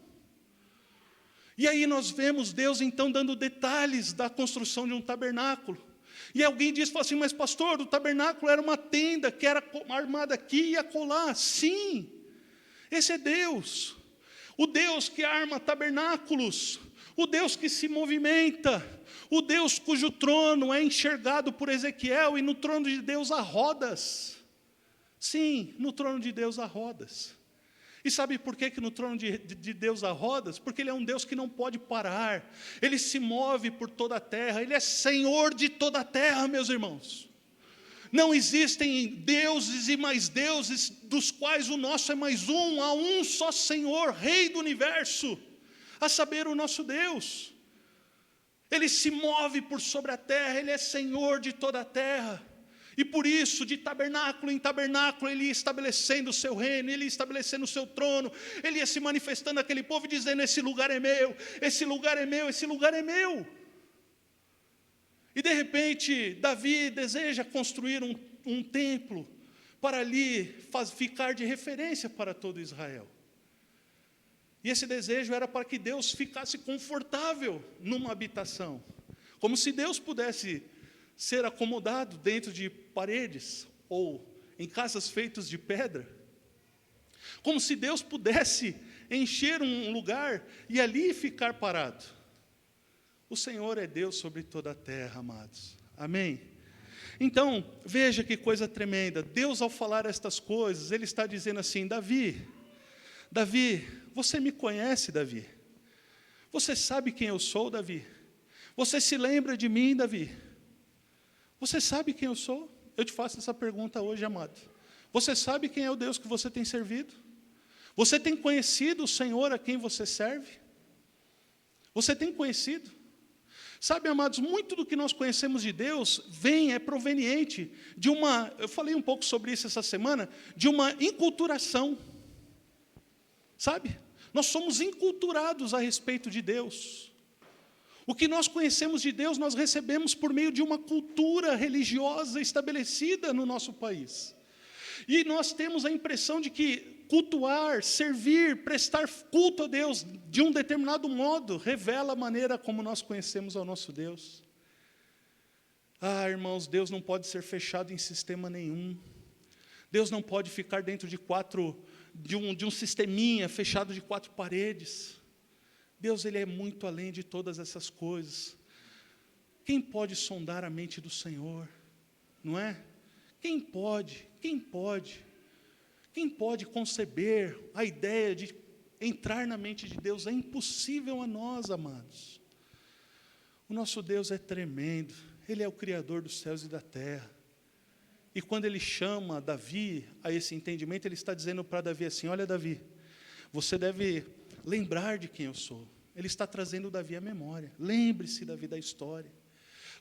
E aí nós vemos Deus então dando detalhes da construção de um tabernáculo. E alguém diz, fala assim: mas pastor, o tabernáculo era uma tenda que era armada aqui e acolá. Sim, esse é Deus. O Deus que arma tabernáculos, o Deus que se movimenta, o Deus cujo trono é enxergado por Ezequiel, e no trono de Deus há rodas. Sim, no trono de Deus há rodas. E sabe por que no trono de Deus há rodas? Porque Ele é um Deus que não pode parar. Ele se move por toda a terra. Ele é Senhor de toda a terra, meus irmãos. Não existem deuses e mais deuses, dos quais o nosso é mais um. Há um só Senhor, Rei do universo, a saber, o nosso Deus. Ele se move por sobre a terra. Ele é Senhor de toda a terra. E por isso, de tabernáculo em tabernáculo, Ele ia estabelecendo o seu reino, Ele ia estabelecendo o seu trono, Ele ia se manifestando àquele povo, dizendo: esse lugar é meu, esse lugar é meu, esse lugar é meu. E de repente, Davi deseja construir um templo, para ali ficar de referência para todo Israel. E esse desejo era para que Deus ficasse confortável numa habitação, como se Deus pudesse ser acomodado dentro de paredes ou em casas feitas de pedra, como se Deus pudesse encher um lugar e ali ficar parado. O Senhor é Deus sobre toda a terra, amados. Amém? Então, veja que coisa tremenda. Deus, ao falar estas coisas, Ele está dizendo assim: Davi, você me conhece, Davi? Você sabe quem eu sou, Davi? Você se lembra de mim, Davi? Você sabe quem eu sou? Eu te faço essa pergunta hoje, amado. Você sabe quem é o Deus que você tem servido? Você tem conhecido o Senhor a quem você serve? Você tem conhecido? Sabe, amados, muito do que nós conhecemos de Deus é proveniente de eu falei um pouco sobre isso essa semana, de uma inculturação. Sabe? Nós somos inculturados a respeito de Deus. O que nós conhecemos de Deus, nós recebemos por meio de uma cultura religiosa estabelecida no nosso país. E nós temos a impressão de que cultuar, servir, prestar culto a Deus de um determinado modo revela a maneira como nós conhecemos ao nosso Deus. Irmãos, Deus não pode ser fechado em sistema nenhum. Deus não pode ficar dentro de um sisteminha fechado de 4 paredes. Deus, Ele é muito além de todas essas coisas. Quem pode sondar a mente do Senhor? Não é? Quem pode conceber a ideia de entrar na mente de Deus? É impossível a nós, amados. O nosso Deus é tremendo. Ele é o Criador dos céus e da terra. E quando Ele chama Davi a esse entendimento, Ele está dizendo para Davi assim: olha, Davi, você deve lembrar de quem eu sou. Ele está trazendo Davi à memória. Lembre-se, Davi, da história.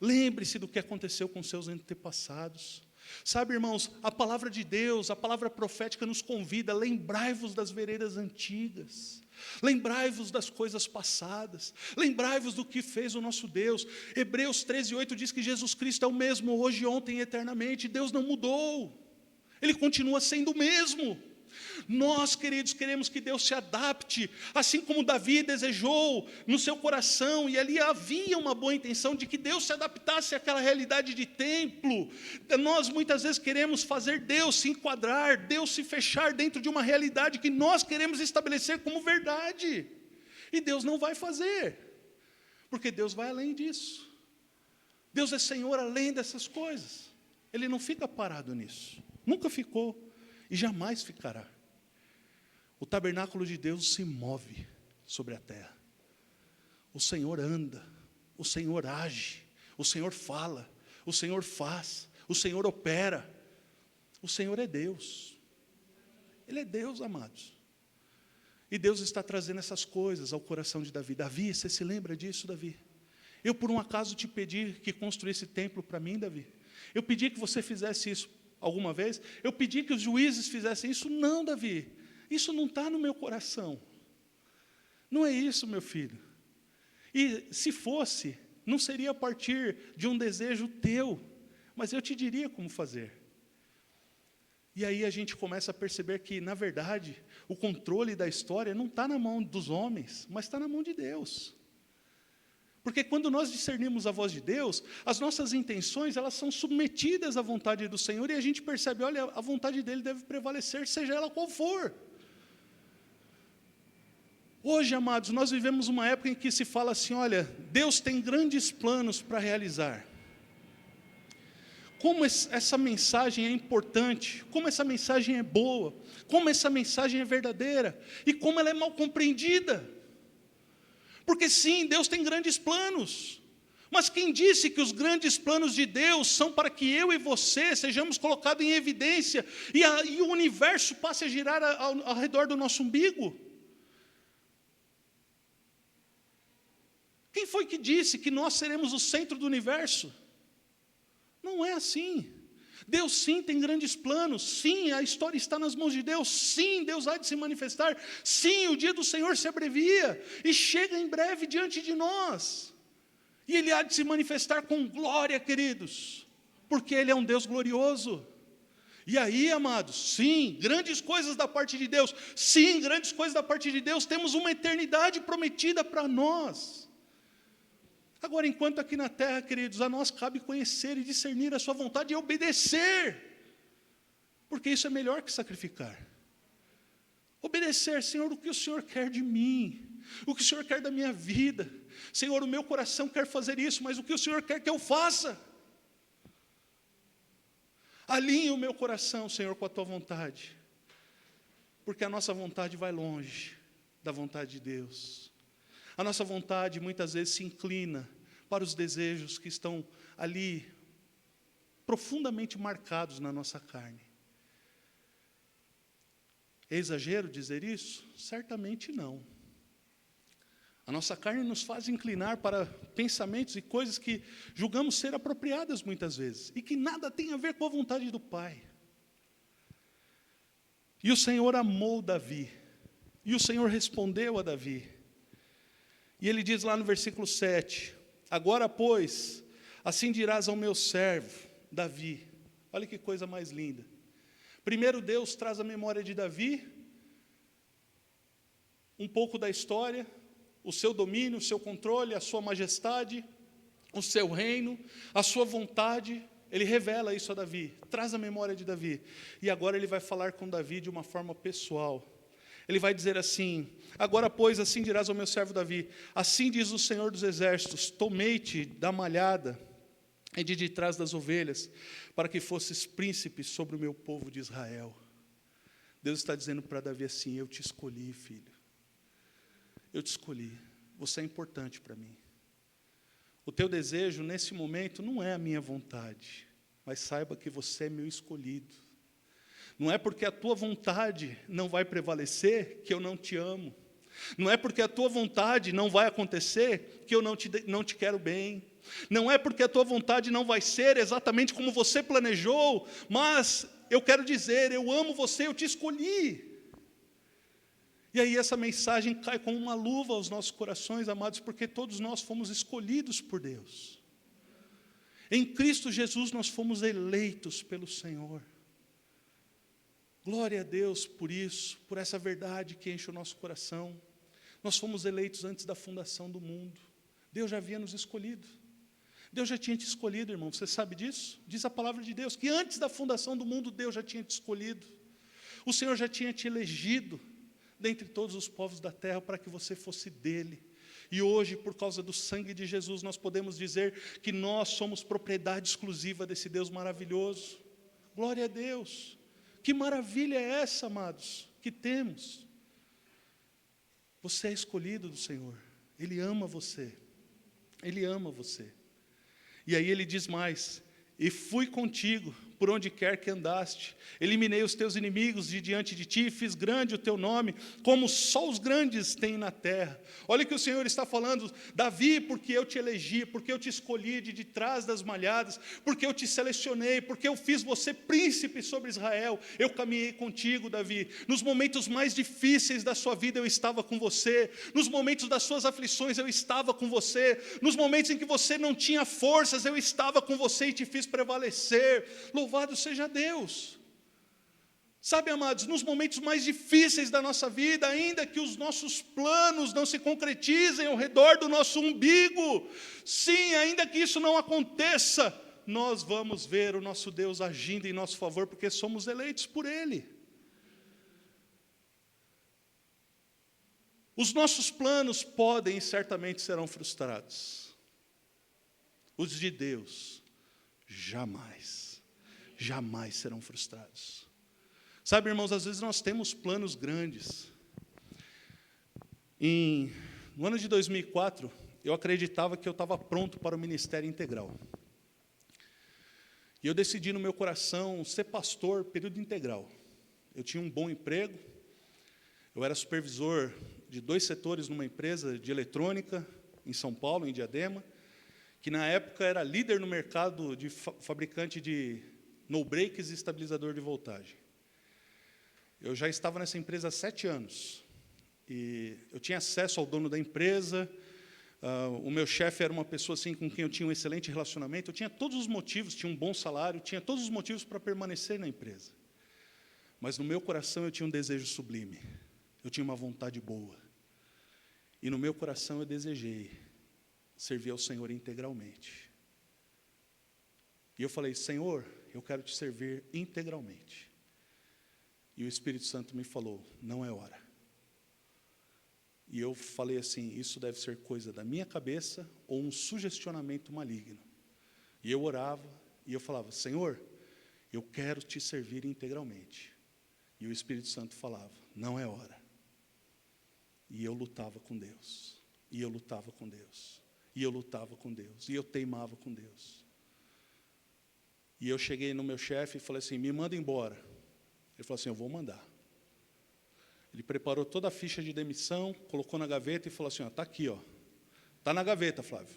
Lembre-se do que aconteceu com seus antepassados. Sabe, irmãos, a palavra de Deus, a palavra profética nos convida: lembrai-vos das veredas antigas, lembrai-vos das coisas passadas, lembrai-vos do que fez o nosso Deus. Hebreus 13:8 diz que Jesus Cristo é o mesmo hoje, ontem e eternamente. Deus não mudou, Ele continua sendo o mesmo. Nós, queridos, queremos que Deus se adapte, assim como Davi desejou no seu coração, e ali havia uma boa intenção de que Deus se adaptasse àquela realidade de templo. Nós muitas vezes queremos fazer Deus se enquadrar, Deus se fechar dentro de uma realidade que nós queremos estabelecer como verdade, e Deus não vai fazer, porque Deus vai além disso. Deus é Senhor além dessas coisas. Ele não fica parado nisso, nunca ficou e jamais ficará. O tabernáculo de Deus se move sobre a terra. O Senhor anda, o Senhor age, o Senhor fala, o Senhor faz, o Senhor opera. O Senhor é Deus. Ele é Deus, amados. E Deus está trazendo essas coisas ao coração de Davi. Davi, você se lembra disso, Davi? Eu, por um acaso, te pedi que construísse templo para mim, Davi? Eu pedi que você fizesse isso alguma vez? Eu pedi que os juízes fizessem isso? Não, Davi, isso não está no meu coração. Não é isso, meu filho. E se fosse, não seria a partir de um desejo teu, mas eu te diria como fazer. E aí a gente começa a perceber que, na verdade, o controle da história não está na mão dos homens, mas está na mão de Deus. Porque quando nós discernimos a voz de Deus, as nossas intenções, elas são submetidas à vontade do Senhor, e a gente percebe, olha, a vontade dEle deve prevalecer, seja ela qual for. Hoje, amados, nós vivemos uma época em que se fala assim, olha, Deus tem grandes planos para realizar. Como essa mensagem é importante, como essa mensagem é boa, como essa mensagem é verdadeira, e como ela é mal compreendida. Porque sim, Deus tem grandes planos, mas quem disse que os grandes planos de Deus são para que eu e você sejamos colocados em evidência e o universo passe a girar ao redor do nosso umbigo? Quem foi que disse que nós seremos o centro do universo? Não é assim. Deus sim tem grandes planos, sim, a história está nas mãos de Deus, sim, Deus há de se manifestar, sim, o dia do Senhor se abrevia e chega em breve diante de nós, e Ele há de se manifestar com glória, queridos, porque Ele é um Deus glorioso. E aí, amados, sim, grandes coisas da parte de Deus, sim, grandes coisas da parte de Deus, temos uma eternidade prometida para nós. Agora, enquanto aqui na terra, queridos, a nós cabe conhecer e discernir a sua vontade e obedecer, porque isso é melhor que sacrificar. Obedecer, Senhor, o que o Senhor quer de mim, o que o Senhor quer da minha vida. Senhor, o meu coração quer fazer isso, mas o que o Senhor quer que eu faça? Alinhe o meu coração, Senhor, com a tua vontade. Porque a nossa vontade vai longe da vontade de Deus. A nossa vontade muitas vezes se inclina para os desejos que estão ali profundamente marcados na nossa carne. É exagero dizer isso? Certamente não. A nossa carne nos faz inclinar para pensamentos e coisas que julgamos ser apropriadas muitas vezes, e que nada tem a ver com a vontade do Pai. E o Senhor amou Davi, e o Senhor respondeu a Davi. E ele diz lá no versículo 7, agora, pois, assim dirás ao meu servo, Davi. Olha que coisa mais linda. Primeiro Deus traz a memória de Davi, um pouco da história, o seu domínio, o seu controle, a sua majestade, o seu reino, a sua vontade. Ele revela isso a Davi, traz a memória de Davi. E agora ele vai falar com Davi de uma forma pessoal. Ele vai dizer assim, agora, pois, assim dirás ao meu servo Davi, assim diz o Senhor dos Exércitos, tomei-te da malhada e de trás das ovelhas, para que fosses príncipe sobre o meu povo de Israel. Deus está dizendo para Davi assim, eu te escolhi, filho. Eu te escolhi, você é importante para mim. O teu desejo nesse momento não é a minha vontade, mas saiba que você é meu escolhido. Não é porque a tua vontade não vai prevalecer que eu não te amo. Não é porque a tua vontade não vai acontecer que eu não te quero bem. Não é porque a tua vontade não vai ser exatamente como você planejou, mas eu quero dizer, eu amo você, eu te escolhi. E aí essa mensagem cai como uma luva aos nossos corações, amados, porque todos nós fomos escolhidos por Deus. Em Cristo Jesus nós fomos eleitos pelo Senhor. Glória a Deus por isso, por essa verdade que enche o nosso coração. Nós fomos eleitos antes da fundação do mundo. Deus já havia nos escolhido. Deus já tinha te escolhido, irmão, você sabe disso? Diz a palavra de Deus, que antes da fundação do mundo, Deus já tinha te escolhido. O Senhor já tinha te elegido dentre todos os povos da terra, para que você fosse dele. E hoje, por causa do sangue de Jesus, nós podemos dizer que nós somos propriedade exclusiva desse Deus maravilhoso. Glória a Deus. Que maravilha é essa, amados, que temos? Você é escolhido do Senhor. Ele ama você. Ele ama você. E aí ele diz mais, e fui contigo por onde quer que andaste, eliminei os teus inimigos de diante de ti, fiz grande o teu nome, como só os grandes têm na terra. Olha que o Senhor está falando, Davi, porque eu te elegi, porque eu te escolhi de trás das malhadas, porque eu te selecionei, porque eu fiz você príncipe sobre Israel, eu caminhei contigo, Davi. Nos momentos mais difíceis da sua vida eu estava com você, nos momentos das suas aflições eu estava com você, nos momentos em que você não tinha forças eu estava com você e te fiz prevalecer. Louvado seja Deus. Sabe, amados, nos momentos mais difíceis da nossa vida, ainda que os nossos planos não se concretizem ao redor do nosso umbigo, sim, ainda que isso não aconteça, nós vamos ver o nosso Deus agindo em nosso favor, porque somos eleitos por Ele. Os nossos planos podem e certamente serão frustrados. Os de Deus, jamais serão frustrados. Sabe, irmãos, às vezes nós temos planos grandes. No ano de 2004, eu acreditava que eu estava pronto para o ministério integral. E eu decidi no meu coração ser pastor período integral. Eu tinha um bom emprego, eu era supervisor de 2 setores numa empresa de eletrônica em São Paulo, em Diadema, que na época era líder no mercado de fabricante de no-breaks e estabilizador de voltagem. Eu já estava nessa empresa há 7 anos. E eu tinha acesso ao dono da empresa. O meu chefe era uma pessoa assim, com quem eu tinha um excelente relacionamento. Eu tinha todos os motivos, tinha um bom salário, tinha todos os motivos para permanecer na empresa. Mas no meu coração eu tinha um desejo sublime. Eu tinha uma vontade boa. E no meu coração eu desejei servir ao Senhor integralmente. E eu falei, Senhor, eu quero te servir integralmente. E o Espírito Santo me falou, não é hora. E eu falei assim, isso deve ser coisa da minha cabeça ou um sugestionamento maligno. E eu orava e eu falava, Senhor, Eu quero te servir integralmente. E o Espírito Santo falava, não é hora. E eu lutava com Deus. E eu lutava com Deus. E eu lutava com Deus. E eu teimava com Deus. E eu cheguei no meu chefe e falei assim, me manda embora. Ele falou assim, eu vou mandar. Ele preparou toda a ficha de demissão, colocou na gaveta e falou assim, está aqui, ó. Está na gaveta, Flávio.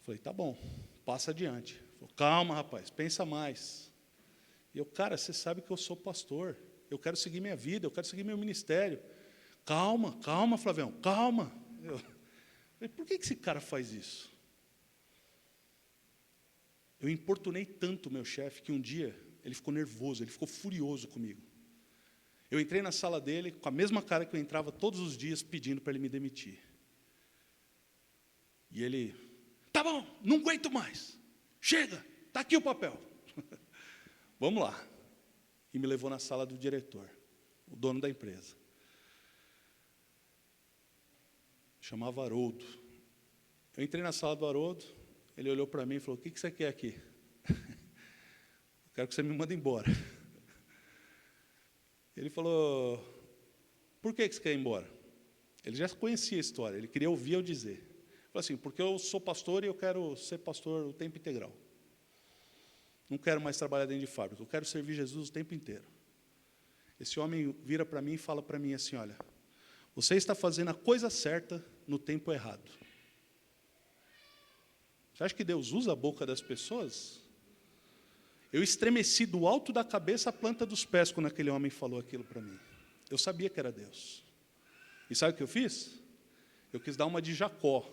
Falei, tá bom, passa adiante. Ele falou, calma, rapaz, pensa mais. E eu, cara, você sabe que eu sou pastor. Eu quero seguir minha vida, eu quero seguir meu ministério. Calma, calma, Flavião, calma. Eu falei, por que esse cara faz isso? Eu importunei tanto o meu chefe que um dia ele ficou nervoso, ele ficou furioso comigo. Eu entrei na sala dele com a mesma cara que eu entrava todos os dias pedindo para ele me demitir. E ele, tá bom, não aguento mais. Chega, está aqui o papel. Vamos lá. E me levou na sala do diretor, o dono da empresa. Chamava Haroldo. Eu entrei na sala do Haroldo, ele olhou para mim e falou, o que você quer aqui? Eu quero que você me mande embora. Ele falou, por que você quer ir embora? Ele já conhecia a história, ele queria ouvir eu dizer. Ele falou assim, porque eu sou pastor e eu quero ser pastor o tempo integral. Não quero mais trabalhar dentro de fábrica, eu quero servir Jesus o tempo inteiro. Esse homem vira para mim e fala para mim assim, olha, você está fazendo a coisa certa no tempo errado. Você acha que Deus usa a boca das pessoas? Eu estremeci do alto da cabeça à planta dos pés quando aquele homem falou aquilo para mim. Eu sabia que era Deus. E sabe o que eu fiz? Eu quis dar uma de Jacó.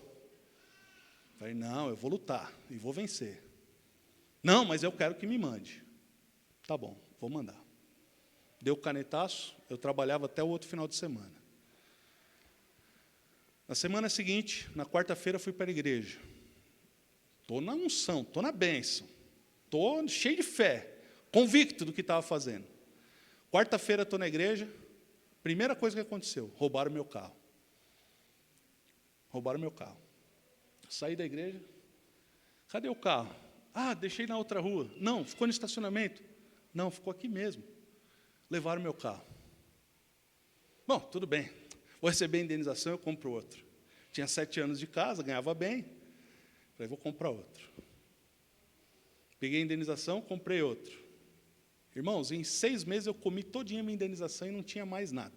Falei, não, eu vou lutar e vou vencer. Não, mas eu quero que me mande. Tá bom, vou mandar. Deu o canetaço, eu trabalhava até o outro final de semana. Na semana seguinte, na quarta-feira, fui para a igreja. Estou na unção, estou na bênção. Estou cheio de fé, convicto do que estava fazendo. Quarta-feira estou na igreja, primeira coisa que aconteceu, roubaram meu carro. Roubaram meu carro. Saí da igreja, cadê o carro? Ah, deixei na outra rua. Não, ficou no estacionamento. Não, ficou aqui mesmo. Levaram meu carro. Bom, tudo bem, vou receber a indenização, eu compro outro. Tinha 7 anos de casa, ganhava bem. Falei, vou comprar outro. Peguei a indenização, comprei outro. Irmãos, em 6 meses eu comi todinha a minha indenização e não tinha mais nada.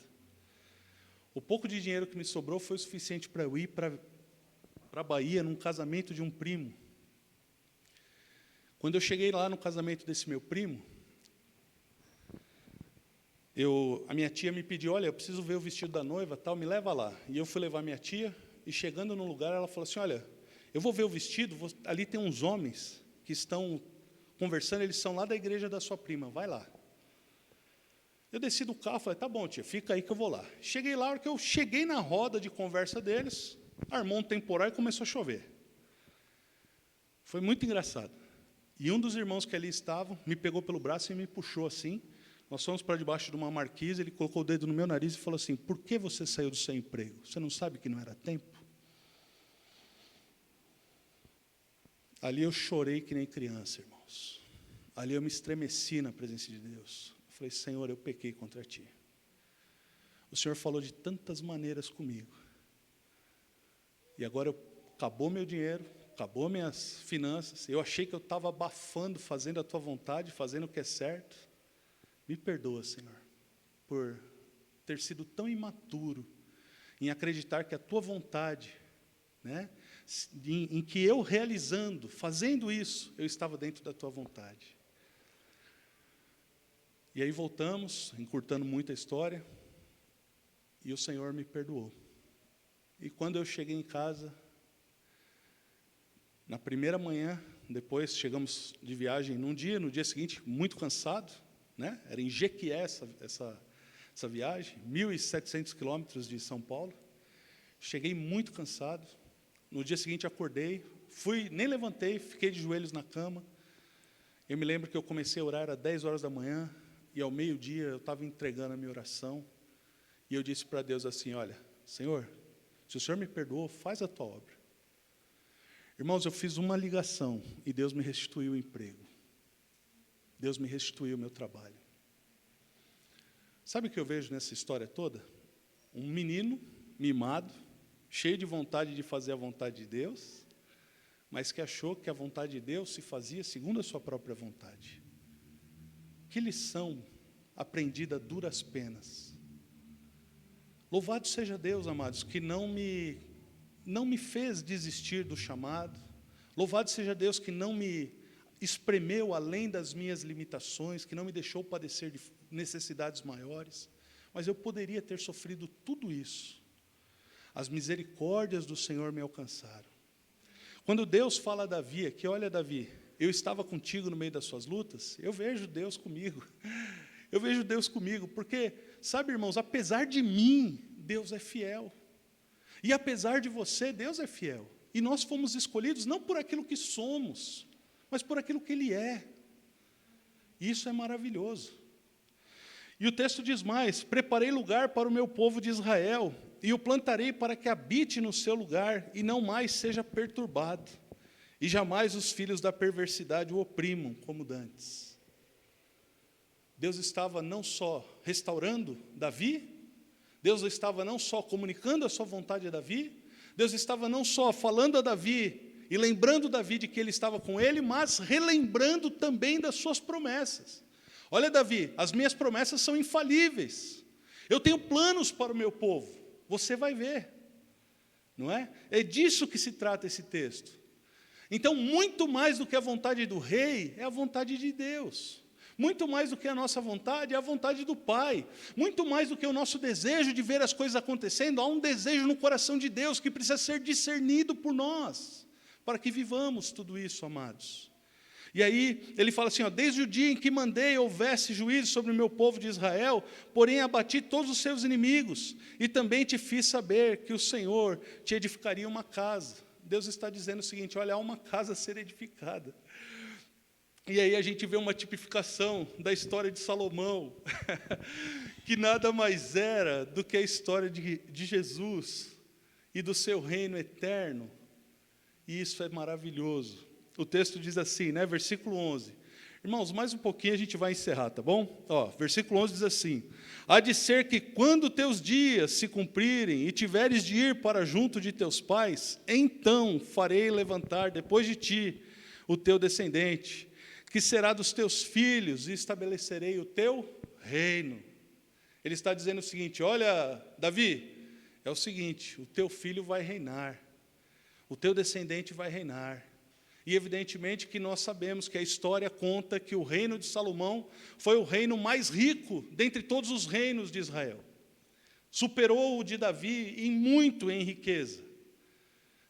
O pouco de dinheiro que me sobrou foi o suficiente para eu ir para a Bahia, num casamento de um primo. Quando eu cheguei lá no casamento desse meu primo, a minha tia me pediu, olha, eu preciso ver o vestido da noiva, tal, me leva lá. E eu fui levar minha tia, e chegando no lugar, ela falou assim, olha, eu vou ver o vestido, ali tem uns homens que estão conversando, eles são lá da igreja da sua prima, vai lá. Eu desci do carro, falei, tá bom, tia, fica aí que eu vou lá. Cheguei lá, a hora que eu cheguei na roda de conversa deles, armou um temporal e começou a chover. Foi muito engraçado. E um dos irmãos que ali estavam, me pegou pelo braço e me puxou assim. Nós fomos para debaixo de uma marquise, ele colocou o dedo no meu nariz e falou assim, por que você saiu do seu emprego? Você não sabe que não era tempo? Ali eu chorei que nem criança, irmãos. Ali eu me estremeci na presença de Deus. Eu falei, Senhor, eu pequei contra Ti. O Senhor falou de tantas maneiras comigo. E agora acabou meu dinheiro, acabou minhas finanças. Eu achei que eu estava abafando, fazendo a Tua vontade, fazendo o que é certo. Me perdoa, Senhor, por ter sido tão imaturo em acreditar que a Tua vontade, né, em que eu realizando, fazendo isso, eu estava dentro da Tua vontade. E aí voltamos, encurtando muito a história, e o Senhor me perdoou. E quando eu cheguei em casa, na primeira manhã, depois chegamos de viagem no dia seguinte, muito cansado, né? Era em Jequié essa viagem, 1.700 quilômetros de São Paulo. Cheguei muito cansado. No dia seguinte acordei, nem levantei, fiquei de joelhos na cama. Eu me lembro que eu comecei a orar, era 10 horas da manhã, e ao meio-dia eu estava entregando a minha oração, e eu disse para Deus assim, olha, Senhor, se o Senhor me perdoou, faz a Tua obra. Irmãos, eu fiz uma ligação, e Deus me restituiu o emprego. Deus me restituiu o meu trabalho. Sabe o que eu vejo nessa história toda? Um menino mimado, cheio de vontade de fazer a vontade de Deus, mas que achou que a vontade de Deus se fazia segundo a sua própria vontade. Que lição aprendida a duras penas. Louvado seja Deus, amados, que não me fez desistir do chamado. Louvado seja Deus que não me espremeu além das minhas limitações, que não me deixou padecer de necessidades maiores. Mas eu poderia ter sofrido tudo isso. As misericórdias do Senhor me alcançaram. Quando Deus fala a Davi aqui, olha Davi, eu estava contigo no meio das suas lutas, eu vejo Deus comigo. Eu vejo Deus comigo, porque, sabe, irmãos, apesar de mim, Deus é fiel. E apesar de você, Deus é fiel. E nós fomos escolhidos não por aquilo que somos, mas por aquilo que Ele é. Isso é maravilhoso. E o texto diz mais: preparei lugar para o meu povo de Israel, e o plantarei para que habite no seu lugar, e não mais seja perturbado, e jamais os filhos da perversidade o oprimam, como dantes. Deus estava não só restaurando Davi, Deus estava não só comunicando a sua vontade a Davi, Deus estava não só falando a Davi e lembrando Davi de que ele estava com ele, mas relembrando também das suas promessas. Olha, Davi, as minhas promessas são infalíveis. Eu tenho planos para o meu povo. Você vai ver. Não é? É disso que se trata esse texto. Então, muito mais do que a vontade do rei, é a vontade de Deus. Muito mais do que a nossa vontade, é a vontade do Pai. Muito mais do que o nosso desejo de ver as coisas acontecendo, há um desejo no coração de Deus que precisa ser discernido por nós, para que vivamos tudo isso, amados. E aí, ele fala assim, ó, desde o dia em que mandei houvesse juízo sobre o meu povo de Israel, porém abati todos os seus inimigos, e também te fiz saber que o Senhor te edificaria uma casa. Deus está dizendo o seguinte, olha, há uma casa a ser edificada. E aí a gente vê uma tipificação da história de Salomão, que nada mais era do que a história de Jesus e do seu reino eterno. E isso é maravilhoso. O texto diz assim, né, versículo 11. Irmãos, mais um pouquinho a gente vai encerrar, tá bom? Ó, versículo 11 diz assim, há de ser que quando teus dias se cumprirem e tiveres de ir para junto de teus pais, então farei levantar depois de ti o teu descendente, que será dos teus filhos, e estabelecerei o teu reino. Ele está dizendo o seguinte, olha, Davi, é o seguinte, o teu filho vai reinar, o teu descendente vai reinar. E evidentemente que nós sabemos que a história conta que o reino de Salomão foi o reino mais rico dentre todos os reinos de Israel. Superou o de Davi em riqueza.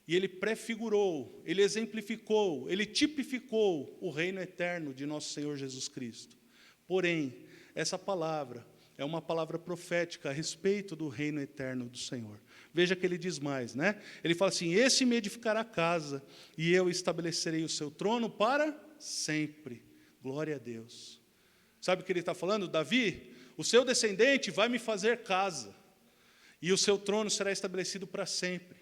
E ele prefigurou, ele exemplificou, ele tipificou o reino eterno de nosso Senhor Jesus Cristo. Porém, essa palavra é uma palavra profética a respeito do reino eterno do Senhor. Veja que ele diz mais, né? Ele fala assim, esse me edificará casa, e eu estabelecerei o seu trono para sempre. Glória a Deus. Sabe o que ele está falando? Davi, o seu descendente vai me fazer casa, e o seu trono será estabelecido para sempre.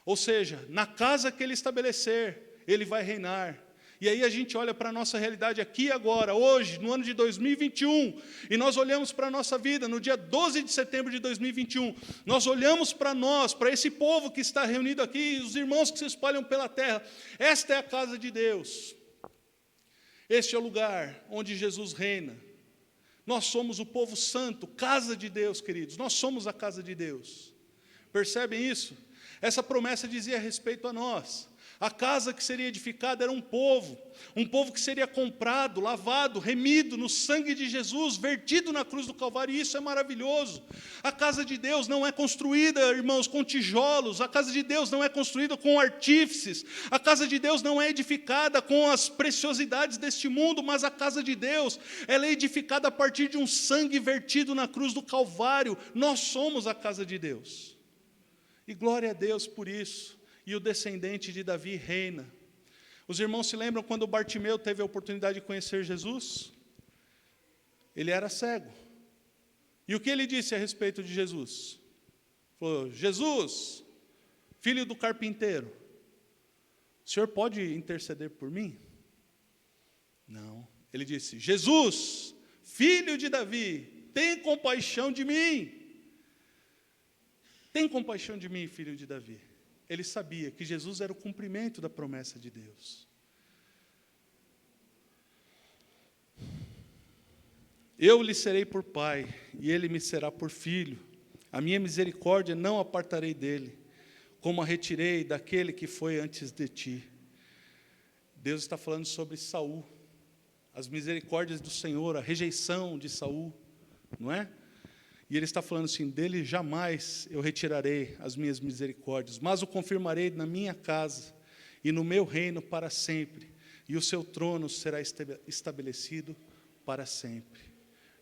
Ou seja, na casa que ele estabelecer, ele vai reinar. E aí a gente olha para a nossa realidade aqui agora, hoje, no ano de 2021, e nós olhamos para a nossa vida, no dia 12 de setembro de 2021, nós olhamos para nós, para esse povo que está reunido aqui, os irmãos que se espalham pela terra. Esta é a casa de Deus. Este é o lugar onde Jesus reina. Nós somos o povo santo, casa de Deus, queridos. Nós somos a casa de Deus. Percebem isso? Essa promessa dizia respeito a nós. A casa que seria edificada era um povo que seria comprado, lavado, remido no sangue de Jesus, vertido na cruz do Calvário, e isso é maravilhoso. A casa de Deus não é construída, irmãos, com tijolos, a casa de Deus não é construída com artífices, a casa de Deus não é edificada com as preciosidades deste mundo, mas a casa de Deus, ela é edificada a partir de um sangue vertido na cruz do Calvário. Nós somos a casa de Deus. E glória a Deus por isso. E o descendente de Davi reina. Os irmãos se lembram quando Bartimeu teve a oportunidade de conhecer Jesus? Ele era cego. E o que ele disse a respeito de Jesus? Falou, Jesus, filho do carpinteiro, o senhor pode interceder por mim? Não, Ele disse: Jesus, filho de Davi, tem compaixão de mim. Tem compaixão de mim, filho de Davi. Ele sabia que Jesus era o cumprimento da promessa de Deus. Eu lhe serei por pai, e ele me será por filho. A minha misericórdia não apartarei dele, como a retirei daquele que foi antes de ti. Deus está falando sobre Saul, as misericórdias do Senhor, a rejeição de Saul, não é? E ele está falando assim: dele jamais eu retirarei as minhas misericórdias, mas o confirmarei na minha casa e no meu reino para sempre, e o seu trono será estabelecido para sempre.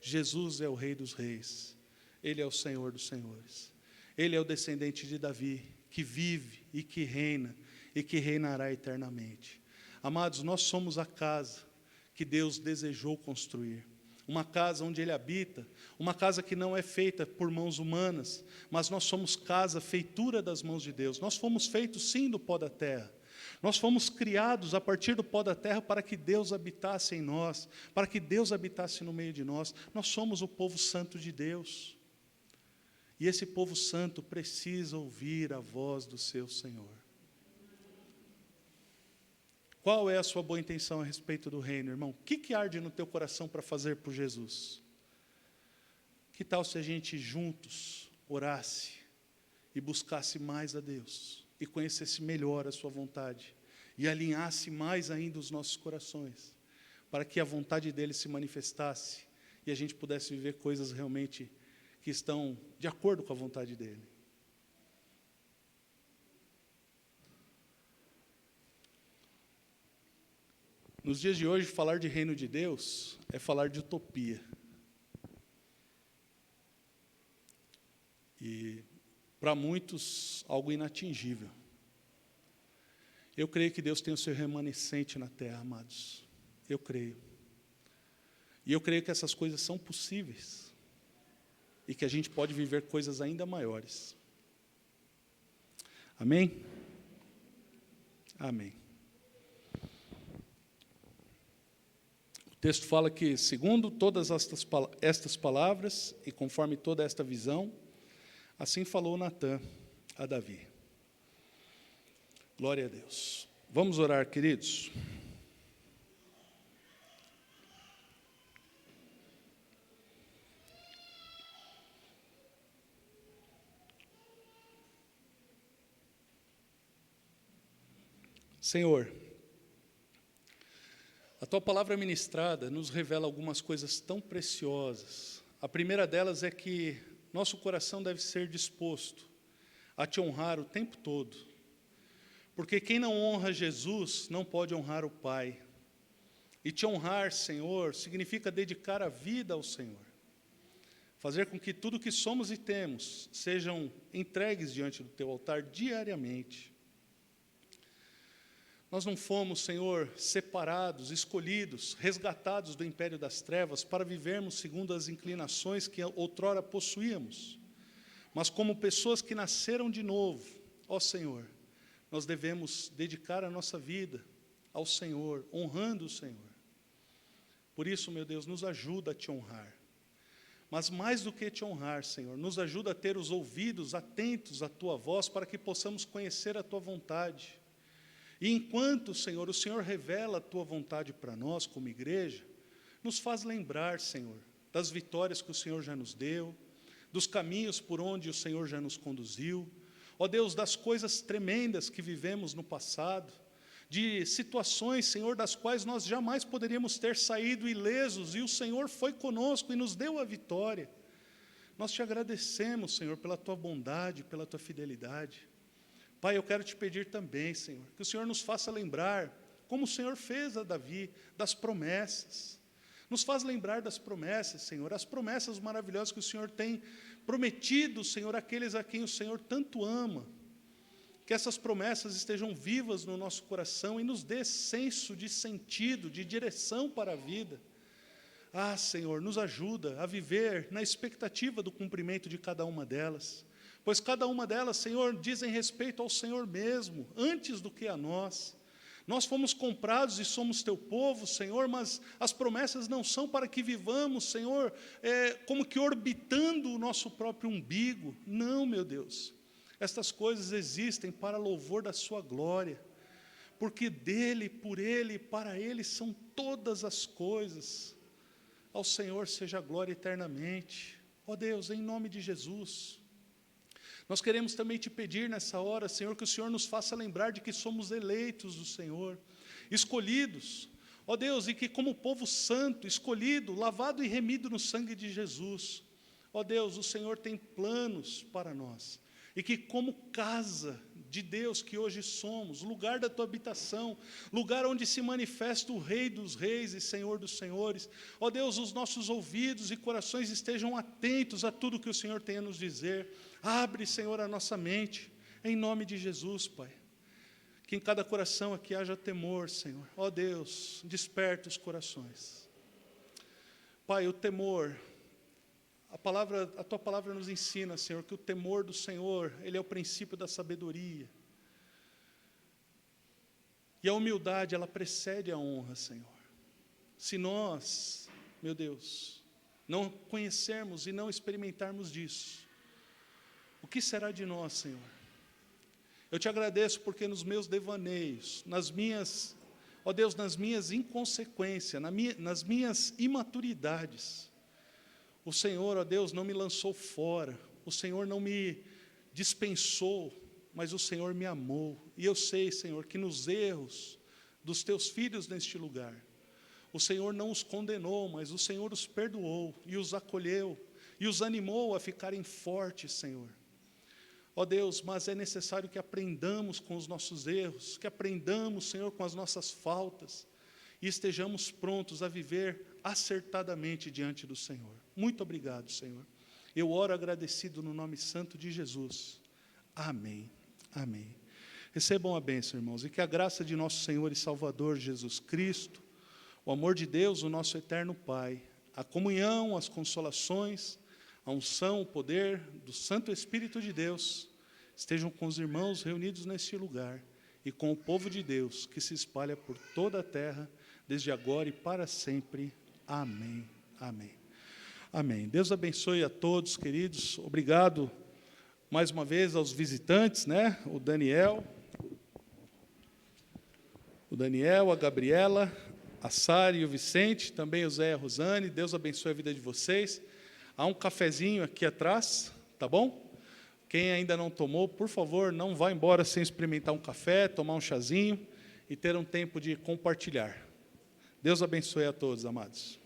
Jesus é o Rei dos Reis, Ele é o Senhor dos Senhores, Ele é o descendente de Davi, que vive e que reina, e que reinará eternamente. Amados, nós somos a casa que Deus desejou construir, uma casa onde Ele habita, uma casa que não é feita por mãos humanas, mas nós somos casa, feitura das mãos de Deus. Nós fomos feitos sim do pó da terra, nós fomos criados a partir do pó da terra para que Deus habitasse em nós, para que Deus habitasse no meio de nós. Nós somos o povo santo de Deus, e esse povo santo precisa ouvir a voz do seu Senhor. Qual é a sua boa intenção a respeito do reino, irmão? O que arde no teu coração para fazer por Jesus? Que tal se a gente juntos orasse e buscasse mais a Deus, e conhecesse melhor a sua vontade, e alinhasse mais ainda os nossos corações, para que a vontade dele se manifestasse, e a gente pudesse viver coisas realmente que estão de acordo com a vontade dele. Nos dias de hoje, falar de reino de Deus é falar de utopia. E, para muitos, algo inatingível. Eu creio que Deus tem o seu remanescente na terra, amados. Eu creio. E eu creio que essas coisas são possíveis. E que a gente pode viver coisas ainda maiores. Amém? Amém. O texto fala que, segundo todas estas palavras, e conforme toda esta visão, assim falou Natã a Davi. Glória a Deus. Vamos orar, queridos. Senhor, a Tua palavra ministrada nos revela algumas coisas tão preciosas. A primeira delas é que nosso coração deve ser disposto a Te honrar o tempo todo. Porque quem não honra Jesus não pode honrar o Pai. E Te honrar, Senhor, significa dedicar a vida ao Senhor. Fazer com que tudo que somos e temos sejam entregues diante do Teu altar diariamente. Nós não fomos, Senhor, separados, escolhidos, resgatados do império das trevas para vivermos segundo as inclinações que outrora possuíamos. Mas como pessoas que nasceram de novo, ó Senhor, nós devemos dedicar a nossa vida ao Senhor, honrando o Senhor. Por isso, meu Deus, nos ajuda a Te honrar. Mas mais do que Te honrar, Senhor, nos ajuda a ter os ouvidos atentos à Tua voz para que possamos conhecer a Tua vontade. E enquanto, Senhor, o Senhor revela a Tua vontade para nós, como igreja, nos faz lembrar, Senhor, das vitórias que o Senhor já nos deu, dos caminhos por onde o Senhor já nos conduziu, ó Deus, das coisas tremendas que vivemos no passado, de situações, Senhor, das quais nós jamais poderíamos ter saído ilesos, e o Senhor foi conosco e nos deu a vitória. Nós Te agradecemos, Senhor, pela Tua bondade, pela Tua fidelidade. Pai, eu quero Te pedir também, Senhor, que o Senhor nos faça lembrar, como o Senhor fez a Davi, das promessas. Nos faz lembrar das promessas, Senhor, as promessas maravilhosas que o Senhor tem prometido, Senhor, àqueles a quem o Senhor tanto ama. Que essas promessas estejam vivas no nosso coração e nos dê senso de sentido, de direção para a vida. Ah, Senhor, nos ajuda a viver na expectativa do cumprimento de cada uma delas. Pois cada uma delas, Senhor, dizem respeito ao Senhor mesmo, antes do que a nós. Nós fomos comprados e somos teu povo, Senhor, mas as promessas não são para que vivamos, Senhor, como que orbitando o nosso próprio umbigo. Não, meu Deus. Estas coisas existem para louvor da sua glória, porque dele, por ele e para ele são todas as coisas. Ao Senhor seja a glória eternamente. Ó Deus, em nome de Jesus. Nós queremos também te pedir nessa hora, Senhor, que o Senhor nos faça lembrar de que somos eleitos do Senhor, escolhidos, ó Deus, e que como povo santo, escolhido, lavado e remido no sangue de Jesus, ó Deus, o Senhor tem planos para nós, e que como casa de Deus que hoje somos, lugar da tua habitação, lugar onde se manifesta o Rei dos Reis e Senhor dos Senhores, ó Deus, os nossos ouvidos e corações estejam atentos a tudo que o Senhor tem a nos dizer. Abre, Senhor, a nossa mente, em nome de Jesus, Pai. Que em cada coração aqui haja temor, Senhor. Ó Deus, desperta os corações. Pai, o temor, a tua palavra nos ensina, Senhor, que o temor do Senhor, ele é o princípio da sabedoria. E a humildade, ela precede a honra, Senhor. Se nós, meu Deus, não conhecermos e não experimentarmos disso, o que será de nós, Senhor? Eu te agradeço porque nos meus devaneios, ó Deus, nas minhas inconsequências, nas minhas imaturidades, o Senhor, ó Deus, não me lançou fora, o Senhor não me dispensou, mas o Senhor me amou. E eu sei, Senhor, que nos erros dos teus filhos neste lugar, o Senhor não os condenou, mas o Senhor os perdoou e os acolheu e os animou a ficarem fortes, Senhor. Ó Deus, mas é necessário que aprendamos com os nossos erros, que aprendamos, Senhor, com as nossas faltas, e estejamos prontos a viver acertadamente diante do Senhor. Muito obrigado, Senhor. Eu oro agradecido no nome santo de Jesus. Amém. Amém. Recebam a bênção, irmãos, e que a graça de nosso Senhor e Salvador Jesus Cristo, o amor de Deus, o nosso eterno Pai, a comunhão, as consolações, a unção, o poder do Santo Espírito de Deus, estejam com os irmãos reunidos neste lugar e com o povo de Deus que se espalha por toda a terra, desde agora e para sempre. Amém. Amém. Amém. Deus abençoe a todos, queridos. Obrigado mais uma vez aos visitantes, né? O Daniel, a Gabriela, a Sara e o Vicente, também o Zé e a Rosane. Deus abençoe a vida de vocês. Há um cafezinho aqui atrás, tá bom? Quem ainda não tomou, por favor, não vá embora sem experimentar um café, tomar um chazinho e ter um tempo de compartilhar. Deus abençoe a todos, amados.